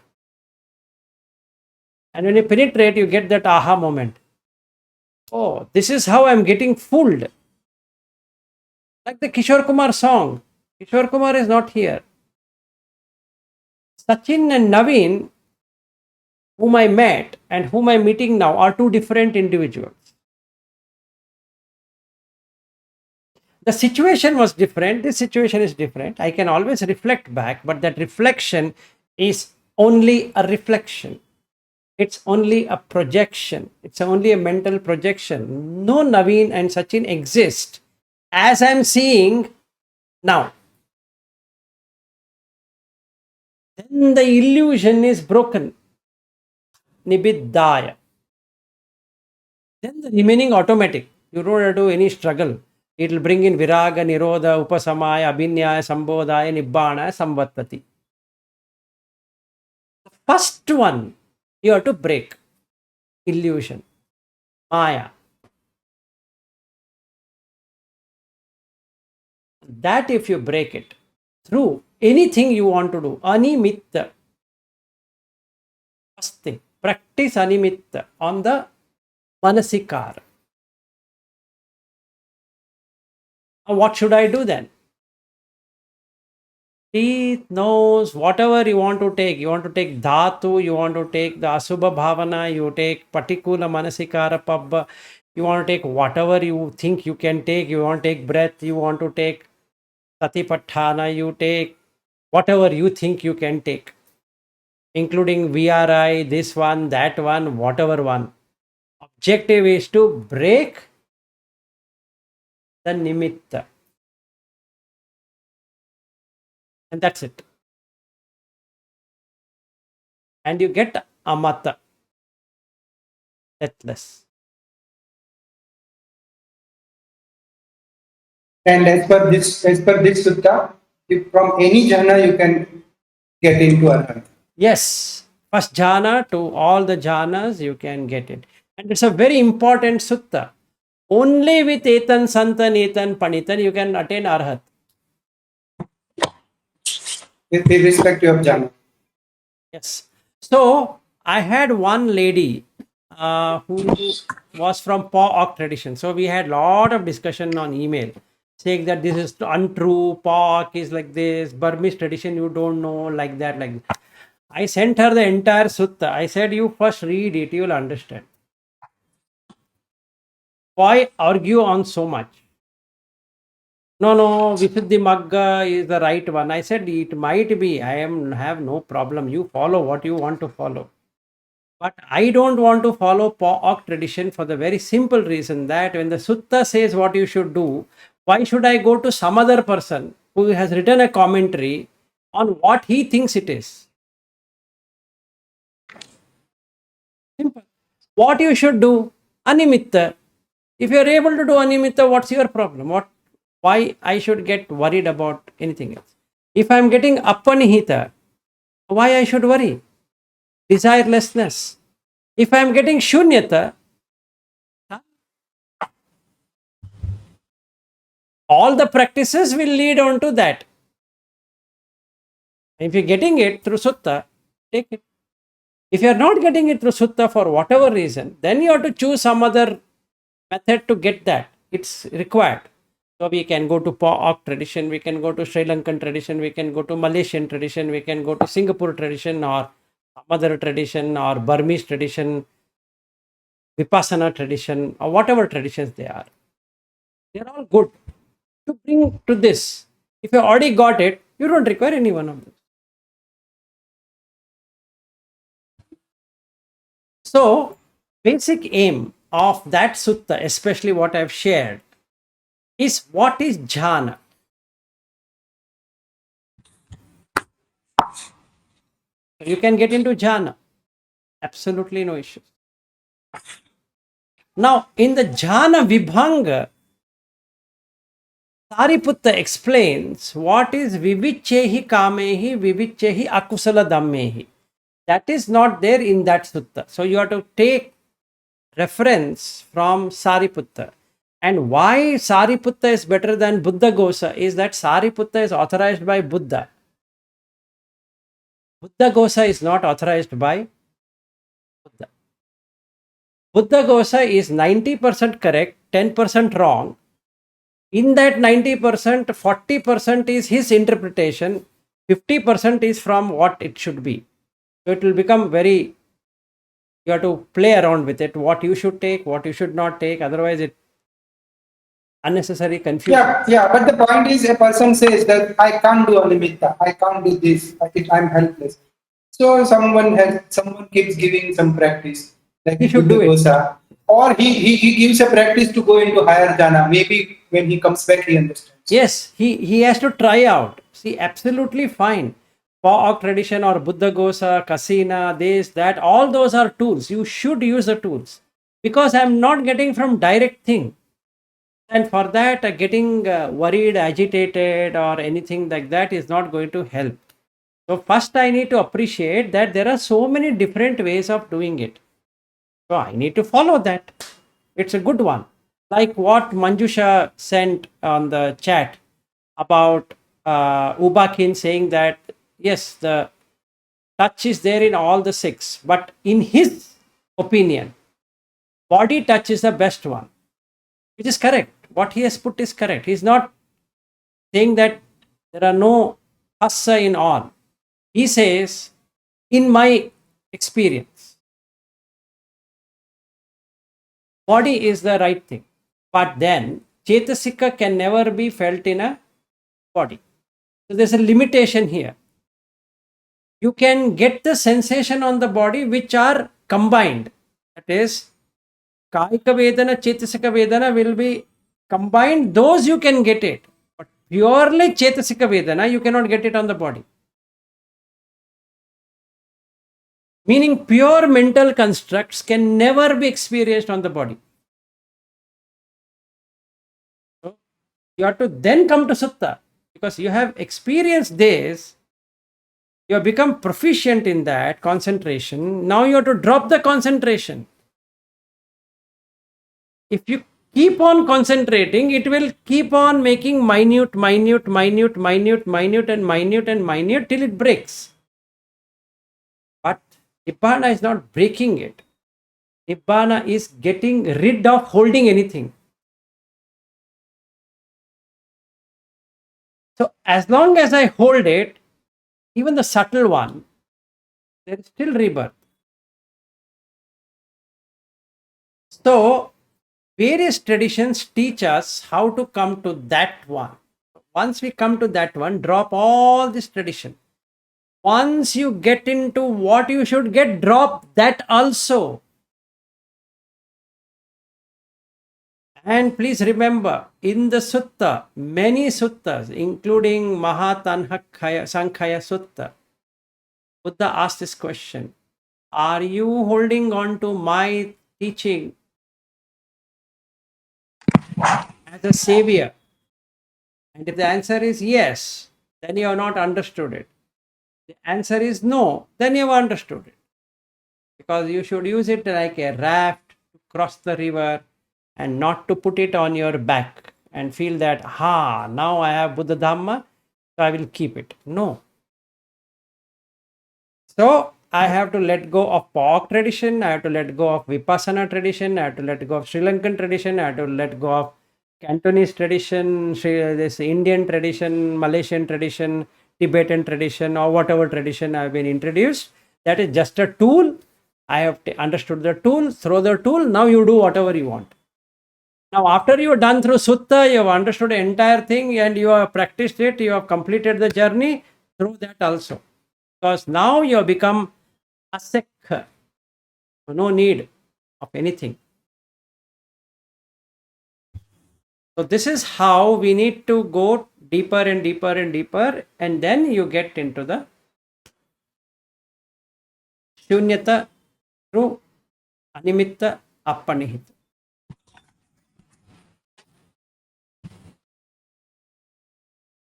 And when you penetrate, you get that aha moment. Oh, this is how I'm getting fooled. Like the Kishore Kumar song. Kishore Kumar is not here. Sachin and Naveen, whom I met and whom I'm meeting now, are two different individuals. The situation was different. This situation is different. I can always reflect back, but that reflection is only a reflection. It's only a projection. It's only a mental projection. No Naveen and Sachin exist as I'm seeing now. Then the illusion is broken. Nibiddhaya. Then the remaining automatic. You don't have to do any struggle. It will bring in Viraga, Nirodha, Upasamaya, Abhinyaya, Sambodhaya, Nibbana, Samvattati. The first one, you have to break. Illusion. Maya. That if you break it through anything you want to do, Animitta. First thing, practice Animitta on the Manasikara. What should I do then? teeth, nose, whatever you want to take. You want to take dhatu, you want to take the asubha bhavana, you take patikula manasikara pabba, you want to take whatever you think you can take, you want to take breath, you want to take satipatthana, you take whatever you think you can take, including VRI, this one, that one, whatever one. Objective is to break the nimitta. And that's it. And you get amata, deathless. And as per this sutta, from any jhana you can get into arhat. Yes, first jhana to all the jhanas you can get it. And it's a very important sutta. Only with etan santan etan panitan you can attain arhat. Irrespective of jhana. Yes. So I had one lady who was from Pa tradition. So we had lot of discussion on email saying that this is untrue, Pa is like this, Burmese tradition you don't know, like that, like that. I sent her the entire sutta. I said, you first read it, you will understand. Why argue on so much? No, Visuddhi Magga is the right one. I said, it might be. Have no problem. You follow what you want to follow. But I don't want to follow Pa tradition for the very simple reason that when the sutta says what you should do, why should I go to some other person who has written a commentary on what he thinks it is? Simple. What you should do, animitta. If you are able to do animitta, what's your problem? Why I should get worried about anything else? If I am getting apanihita, why I should worry? Desirelessness. If I am getting shunyata, all the practices will lead on to that. If you're getting it through sutta, take it. If you're not getting it through sutta for whatever reason, then you have to choose some other method to get that. It's required. So we can go to Pa tradition, we can go to Sri Lankan tradition, we can go to Malaysian tradition, we can go to Singapore tradition or some other tradition or Burmese tradition, Vipassana tradition or whatever traditions they are. They're all good to bring to this. If you already got it, you don't require any one of them. So, basic aim of that sutta, especially what I've shared, is what is jhana. You can get into jhana. Absolutely no issues. Now, in the jhana vibhanga, Sariputta explains what is vivichehi kamehi, vivichehi akusala dhammehi. That is not there in that sutta. So you have to take reference from Sariputta. And why Sariputta is better than Buddha Gosa is that Sariputta is authorized by Buddha. Buddha Gosa is not authorized by Buddha. Buddha Gosa is 90% correct, 10% wrong. In that 90%, 40% is his interpretation, 50% is from what it should be. So it will become very, you have to play around with it, what you should take, what you should not take, otherwise it unnecessary confusion. Yeah, but the point is a person says that I can't do animitta, I can't do this, I'm helpless. So someone keeps giving some practice, like He should do it. Gosa, or he gives a practice to go into higher jhana. Maybe when he comes back he understands. Yes, he has to try out. See, absolutely fine. Pa tradition or Buddha Gosa, Kasina, this, that, all those are tools. You should use the tools because I'm not getting from direct thing. And for that, getting worried, agitated, or anything like that is not going to help. So, first, I need to appreciate that there are so many different ways of doing it. So, I need to follow that. It's a good one. Like what Manjusha sent on the chat about Ubakin saying that, yes, the touch is there in all the six, but in his opinion, body touch is the best one, which is correct. What he has put is correct. He's not saying that there are no hassa in all. He says, in my experience, body is the right thing, but then Chetasika can never be felt in a body. So there's a limitation here. You can get the sensation on the body which are combined. That is, Kaika Vedana, Chetasika Vedana will be combined. Those you can get it. But purely Chetasika Vedana, you cannot get it on the body. Meaning pure mental constructs can never be experienced on the body. So you have to then come to Sutta, because you have experienced this, you have become proficient in that concentration. Now you have to drop the concentration. If you keep on concentrating, it will keep on making minute and minute till it breaks. But Nibbana is not breaking it. Nibbana is getting rid of holding anything. So as long as I hold it, even the subtle one, there is still rebirth. So various traditions teach us how to come to that one. Once we come to that one, drop all this tradition. Once you get into what you should get, drop that also. And please remember, in the sutta, many suttas, including Mahatanhakhaya Sankhaya Sutta, Buddha asked this question: are you holding on to my teaching as a savior? And if the answer is yes, then you have not understood it. The answer is no, then you have understood it. Because you should use it like a raft to cross the river, and not to put it on your back and feel that, now I have Buddha Dhamma, so I will keep it. No. So I have to let go of POC tradition, I have to let go of Vipassana tradition, I have to let go of Sri Lankan tradition, I have to let go of Cantonese tradition, this Indian tradition, Malaysian tradition, Tibetan tradition, or whatever tradition I have been introduced. That is just a tool. I have understood the tool, throw the tool, now you do whatever you want. Now, after you are done through Sutta, you have understood the entire thing and you have practiced it, you have completed the journey, through that also. Because now you have become asekha. No need of anything. So this is how we need to go deeper and deeper and deeper, and then you get into the shunyata through animitta appanihita.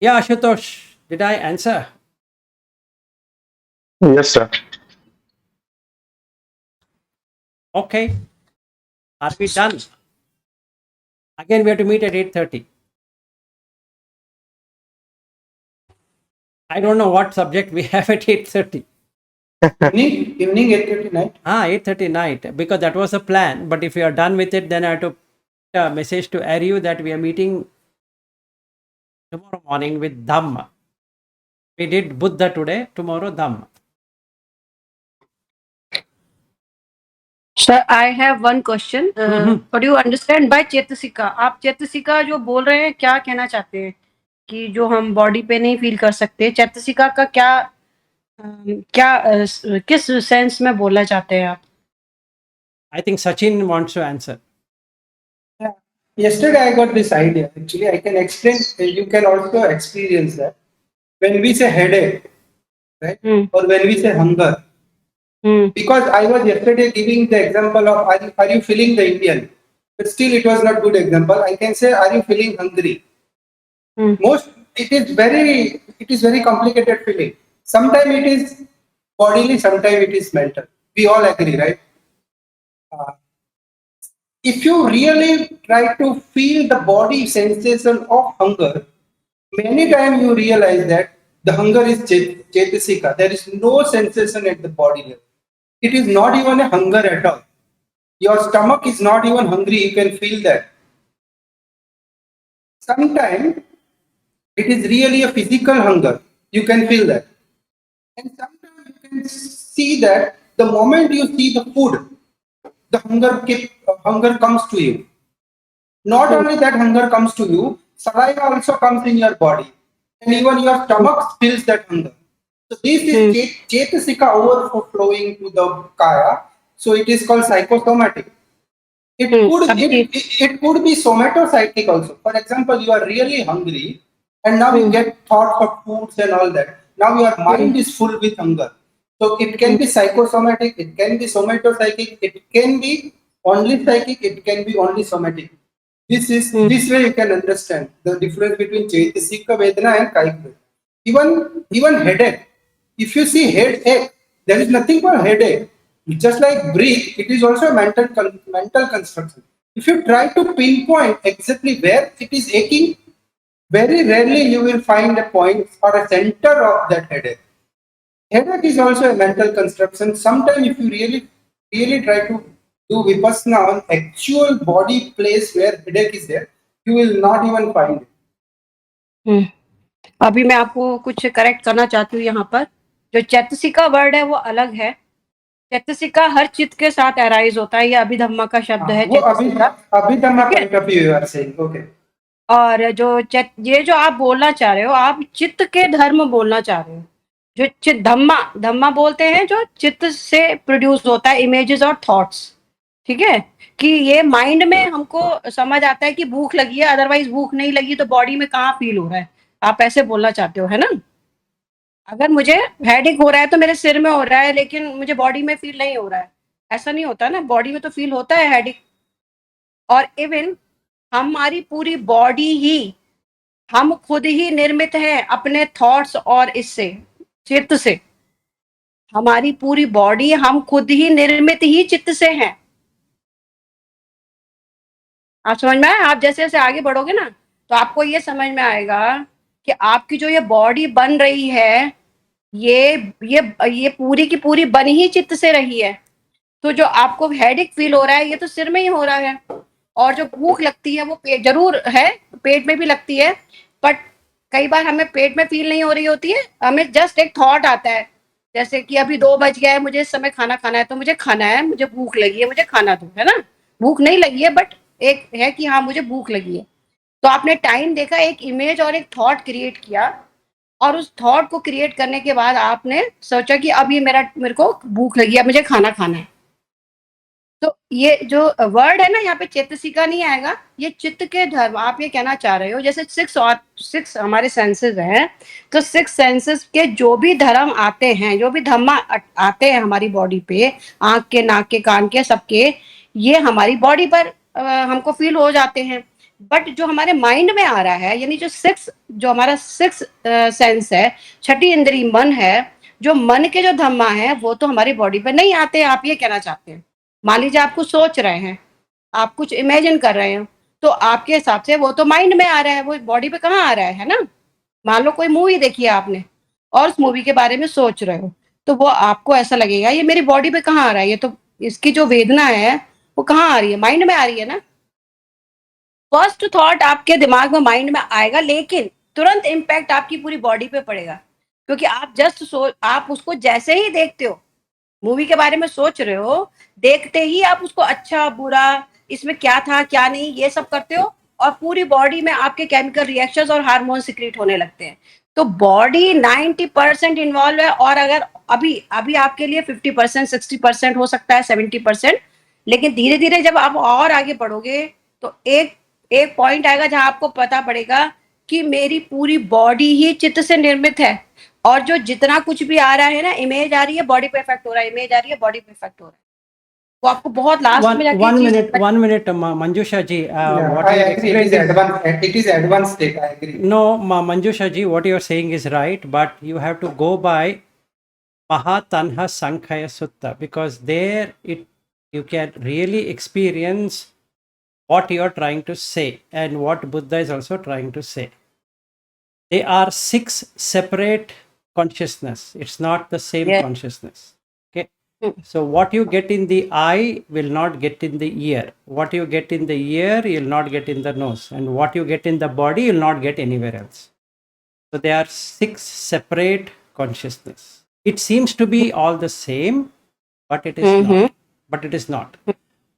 Yeah, Ashutosh, did I answer? Yes, sir. Okay. Are we done? Again, we have to meet at 8:30. I don't know what subject we have at 8:30. Evening 8:30 night. 8:30 night, because that was the plan. But if you are done with it, then I have to put a message to Aryu that we are meeting tomorrow morning with Dhamma. We did Buddha today, tomorrow Dhamma. Sir, I have one question. What do you understand by चेतसिका? आप चेतसिका जो बोल रहे हैं, क्या कहना चाहते हैं कि जो हम बॉडी पे नहीं फील कर सकते, चेतसिका का किस सेंस में बोलना चाहते हैं आप? I think Sachin wants to answer. Yeah. Yesterday I got this idea. Actually, I can explain. You can also experience that. When we say headache, right, or when we say hunger, because I was yesterday giving the example of are you feeling the Indian? But still, it was not good example. I can say, are you feeling hungry? It is very complicated feeling. Sometimes it is bodily, sometimes it is mental. We all agree, right? If you really try to feel the body sensation of hunger, many times you realize that the hunger is chetasika. There is no sensation at the body level. It is not even a hunger at all. Your stomach is not even hungry, you can feel that. Sometimes it is really a physical hunger. You can feel that. And sometimes you can see that the moment you see the food, the hunger comes to you. Not only that hunger comes to you, saliva also comes in your body, and even your stomach feels that hunger. So this is chetasika overflowing to the kaya. So it is called psychosomatic. It could be somatopsychic also. For example, you are really hungry, and now you get thoughts of foods and all that. Now your mind is full with hunger. So it can be psychosomatic, it can be somatopsychic, it can be only psychic, it can be only somatic. This way you can understand the difference between Chaitasika Vedana and Kaik Vedana. Even headache. If you see headache, there is nothing but headache. Just like breathe, it is also a mental construction. If you try to pinpoint exactly where it is aching, very rarely you will find a point or a center of that headache. Headache is also a mental construction. Sometimes if you really try to do vipassana on actual body place where headache is there, you will not even find it. अभी मैं आपको कुछ correct करना चाहती हूँ यहाँ पर। जो चैतसिका वर्ड है वो अलग है। चैतसिका हर चित्त के साथ अराइज होता है, ये अभिधम्मा का शब्द है वो चैतसिका। अभिधम्मा ठीक है? point of view you are saying, okay. और ये जो आप बोलना चाह रहे हो, आप चित्त के धर्म बोलना चाह रहे हो। जो चित्त धम्मा बोलते हैं, जो चित्त से प्रोड्यूस होता है, इमेजेस और थॉट्स। ठीक है? कि ये माइंड में हमको समझ आता है कि भूख लगी है, अदरवाइज भूख नहीं लगी तो बॉडी में कहाँ फील हो रहा है। आप ऐसे बोलना चाहते हो, है ना? अगर मुझे हेडेक हो रहा है तो मेरे सिर में हो रहा है, लेकिन मुझे बॉडी में फील नहीं हो रहा है। ऐसा नहीं होता ना, बॉडी में तो फील होता है हेडेक। और इवन हमारी पूरी बॉडी ही, हम खुद ही निर्मित हैं अपने थॉट्स और इससे, चित्त से। हमारी पूरी बॉडी हम खुद ही निर्मित ही चित्त से हैं। आप समझ में आया? आप जैसे-जैसे आगे बढ़ोगे ना, तो आपको ये समझ में आएगा कि आपकी जो ये बॉडी बन रही है, ये पूरी की पूरी बन ही चित्त से रही है। तो जो आपको हेडेक फील हो रहा है, ये तो सिर में ही हो रहा है। और जो भूख लगती है वो जरूर है, पेट में भी लगती है, बट कई बार हमें पेट में फील नहीं हो रही होती है, हमें जस्ट एक थॉट आता है, जैसे कि अभी 2 बज गया है, मुझे इस समय खाना खाना है, तो मुझे खाना है, मुझे भूख लगी है, मुझे खाना दो, है ना? भूख नहीं लगी है, बट एक है कि हाँ मुझे भूख लगी है। तो आपने टाइम देखा, एक इमेज और एक थॉट क्रिएट किया, और उस थॉट को क्रिएट करने के बाद आपने सोचा कि अब ये मेरे को भूख लगी है, मुझे खाना खाना है। तो ये जो वर्ड है ना, यहाँ पे चेतसिका नहीं आएगा, ये चित्त के धर्म आप ये कहना चाह रहे हो। जैसे 6 हमारे सेंसेस हैं, तो 6 सेंसेस के जो भी धर्म आते हैं, जो भी धम्मा आते हैं हमारी बॉडी पे, आंख के, नाक के, कान के, सबके, ये हमारी बॉडी पर हमको फील हो जाते हैं। बट जो हमारे माइंड में आ रहा है, यानी जो हमारा 6 सेंस है, छठी इंद्री मन है, जो मन के जो धम्मा है वो तो हमारी बॉडी पे नहीं आते हैं, आप ये कहना चाहते हैं। मान लीजिए आप कुछ सोच रहे हैं, आप कुछ इमेजिन कर रहे हो, तो आपके हिसाब से वो तो माइंड में आ रहा है, वो बॉडी पे कहाँ आ रहा है ना? मान लो कोई मूवी देखी है आपने, और उस मूवी के बारे में सोच रहे हो, तो वो आपको ऐसा लगेगा ये मेरी बॉडी पे कहाँ आ रहा है, ये तो इसकी जो वेदना है वो कहाँ आ रही है, माइंड में आ रही है ना। फर्स्ट थॉट आपके दिमाग में, माइंड में आएगा, लेकिन तुरंत इम्पैक्ट आपकी पूरी बॉडी पे पड़ेगा, क्योंकि आप उसको जैसे ही देखते हो, मूवी के बारे में सोच रहे हो, देखते ही आप उसको अच्छा बुरा, इसमें क्या था क्या नहीं, ये सब करते हो, और पूरी बॉडी में आपके केमिकल रिएक्शंस और हार्मोन सिक्रीट होने लगते हैं। तो बॉडी 90% इन्वॉल्व है, और अगर अभी अभी आपके लिए 50%, 60% हो सकता है, 70%, लेकिन धीरे धीरे जब आप और आगे बढ़ोगे, तो एक एक पॉइंट आएगा जहां आपको पता पड़ेगा कि मेरी पूरी बॉडी ही चित्त से निर्मित है, और जो जितना कुछ भी आ रहा है ना, इमेज आ रही है, बॉडी पे इफेक्ट हो रहा है, इमेज आ रही है, बॉडी पे इफेक्ट हो रहा है। वो आपको बहुत लास्ट में जाके one minute, Manjusha ji. What I you agree. It is explained advanced. It is advanced state. I agree. No, Manjusha ji, what you are saying is right, but you have to go by Mahatanha Sankhya Sutta, because there you can really experience what you are trying to say and what Buddha is also trying to say. They are 6 separate consciousness. It's not the same consciousness. Okay. So what you get in the eye will not get in the ear. What you get in the ear, you'll not get in the nose. And what you get in the body, you'll not get anywhere else. So they are 6 separate consciousness. It seems to be all the same, but it is not. But it is not.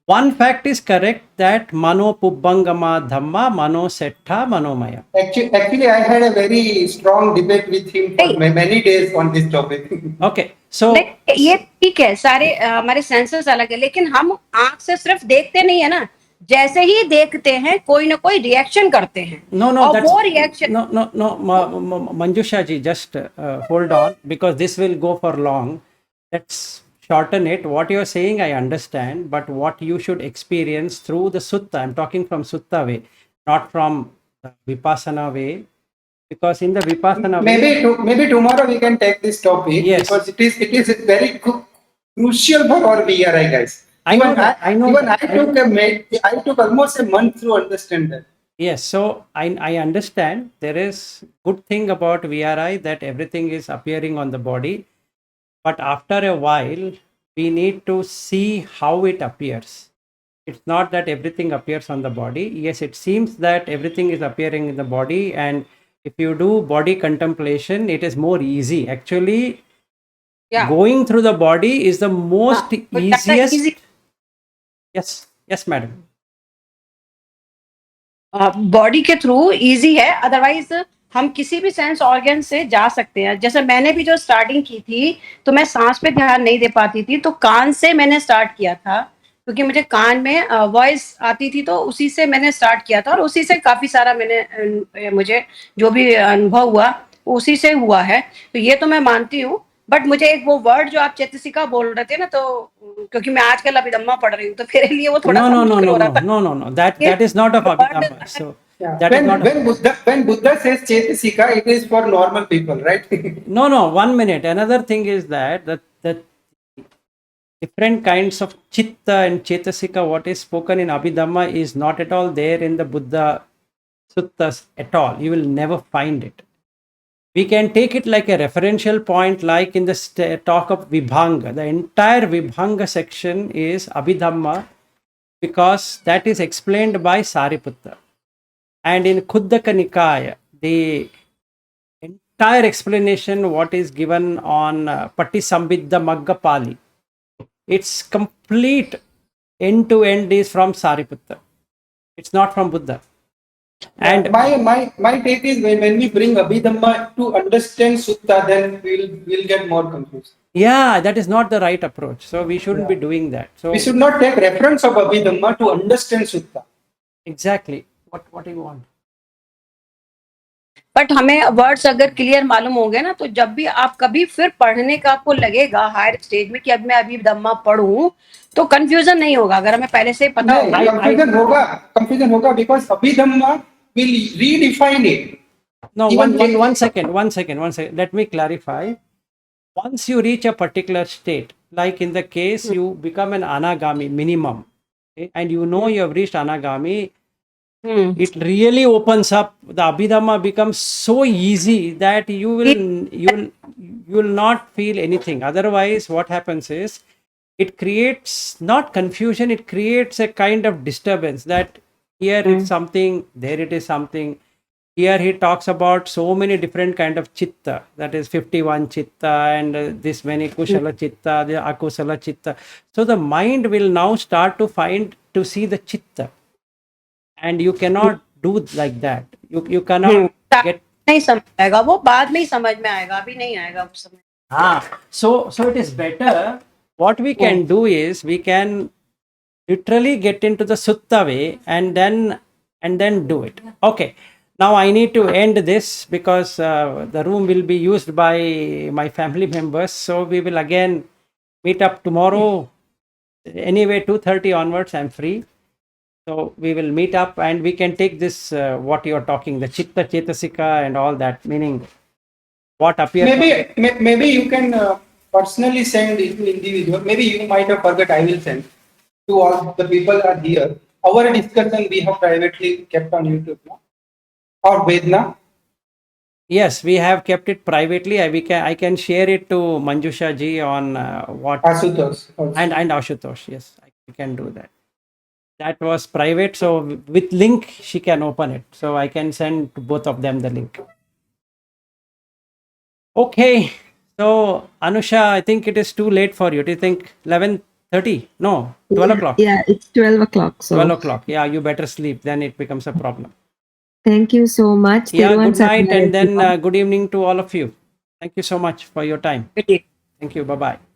One fact is correct, that mano pubbangama dhamma mano settha manomaya. Actually, I had a very strong debate with him for many days on this topic. Okay, so नहीं, ये ठीक है, सारे हमारे sensors अलग है, लेकिन हम आंख से सिर्फ देखते नहीं है ना, जैसे ही देखते हैं कोई ना कोई रिएक्शन करते हैं. no, और that's वो reaction no, Manjusha ji, just hold on, because this will go for long. Let's shorten it. What you're saying, I understand, but what you should experience through the sutta, I'm talking from sutta way, not from the Vipassana way, because in the Vipassana way, Maybe tomorrow we can take this topic, Yes. because it is very crucial for our VRI guys. I know that. I took almost a month to understand that. Yes, so I understand there is good thing about VRI, that everything is appearing on the body, but after a while we need to see how it appears. It's not that everything appears on the body. Yes, it seems that everything is appearing in the body, and if you do body contemplation, it is more easy. Actually, Yeah. going through the body is the most but that's the easiest. easy- Yes, madam. Body के through easy है, otherwise हम किसी भी sense organ से जा सकते हैं. जैसे मैंने भी जो स्टार्टिंग की थी, तो मैं सांस पे ध्यान नहीं दे पाती थी, तो कान से मैंने स्टार्ट किया था, क्योंकि मुझे कान में वॉइस आती थी, तो उसी से मैंने स्टार्ट किया था, और उसी से काफी सारा मुझे जो भी अनुभव हुआ उसी से हुआ है. तो ये तो मैं मानती हूँ, बट मुझे एक वो वर्ड जो आप चेतसिका बोल रहे थे ना, तो क्योंकि मैं आजकल अभिधम्मा पढ़ रही हूँ, तो मेरे लिए वो थोड़ा सा मुश्किल हो रहा था. No. That is not of Abhidhamma. So that is not. When Buddha says Chetasika, it is for normal people, right? No. 1 minute. Another thing is that the different kinds of chitta and chetasika, what is spoken in Abhidhamma, is not at all there in the Buddha suttas at all. You will never find it. We can take it like a referential point, like in the talk of Vibhanga. The entire Vibhanga section is Abhidhamma, because that is explained by Sariputta. And in Khuddaka Nikaya, the entire explanation what is given on Patisambhidda Magga Pali, its complete end to end is from Sariputta. It's not from Buddha. And my take is, when we bring Abhidhamma to understand Sutta, then we'll get more confused. yeah, that is not the right approach. So we shouldn't be doing that. So We should not take reference of Abhidhamma to understand Sutta. exactly. What do you want? But हमें words अगर clear मालूम होंगे ना, तो जब भी आप कभी फिर पढ़ने का आपको लगेगा हायर स्टेज में कि अब मैं अभी धम्मा पढ़ूं, तो कंफ्यूजन नहीं होगा, अगर हमें पहले से पता होगा. Confusion होगा because Abhidhamma will redefine it. No, Even one second. Let me clarify. Once you reach a particular state, like in the case you become an anagami minimum, okay, and you know you have reached anagami, it really opens up. The Abhidhamma becomes so easy that you will not feel anything. Otherwise, what happens is, it creates not confusion, it creates a kind of disturbance, that here it's something, there it is something. Here he talks about so many different kind of chitta, that is 51 chitta, and this many kushala chitta, the akusala chitta. So the mind will now start to see the chitta, and you cannot do like that. You cannot get. नहीं समझ आएगा, वो बाद में ही समझ में आएगा, अभी नहीं आएगा उस समय. So it is better. What we can do is, we can literally get into the sutta way and then do it. Okay. Now I need to end this, because the room will be used by my family members. So we will again meet up tomorrow. Anyway, 2:30 onwards, I'm free. So we will meet up and we can take this, what you're talking, the chitta, chetasika and all that, meaning what appears. Maybe you can personally send it to individual. Maybe you might have forgot. I will send to all the people are here. Our discussion we have privately kept on YouTube now, or Vedna. Yes, we have kept it privately. I can share it to Manjusha ji on what Asutosh also. and Ashutosh. Yes, I can do that. That was private, so with link she can open it. So I can send to both of them the link. Okay. So, Anusha, I think it is too late for you. Do you think 11:30? No, 12 o'clock. Yeah, it's 12 o'clock. 12 So o'clock. Yeah, you better sleep. Then it becomes a problem. thank you so much. Yeah, Thiruvan good night Sarana, and then everyone. good evening to all of you. Thank you so much for your time. Good day. Thank you. Bye bye.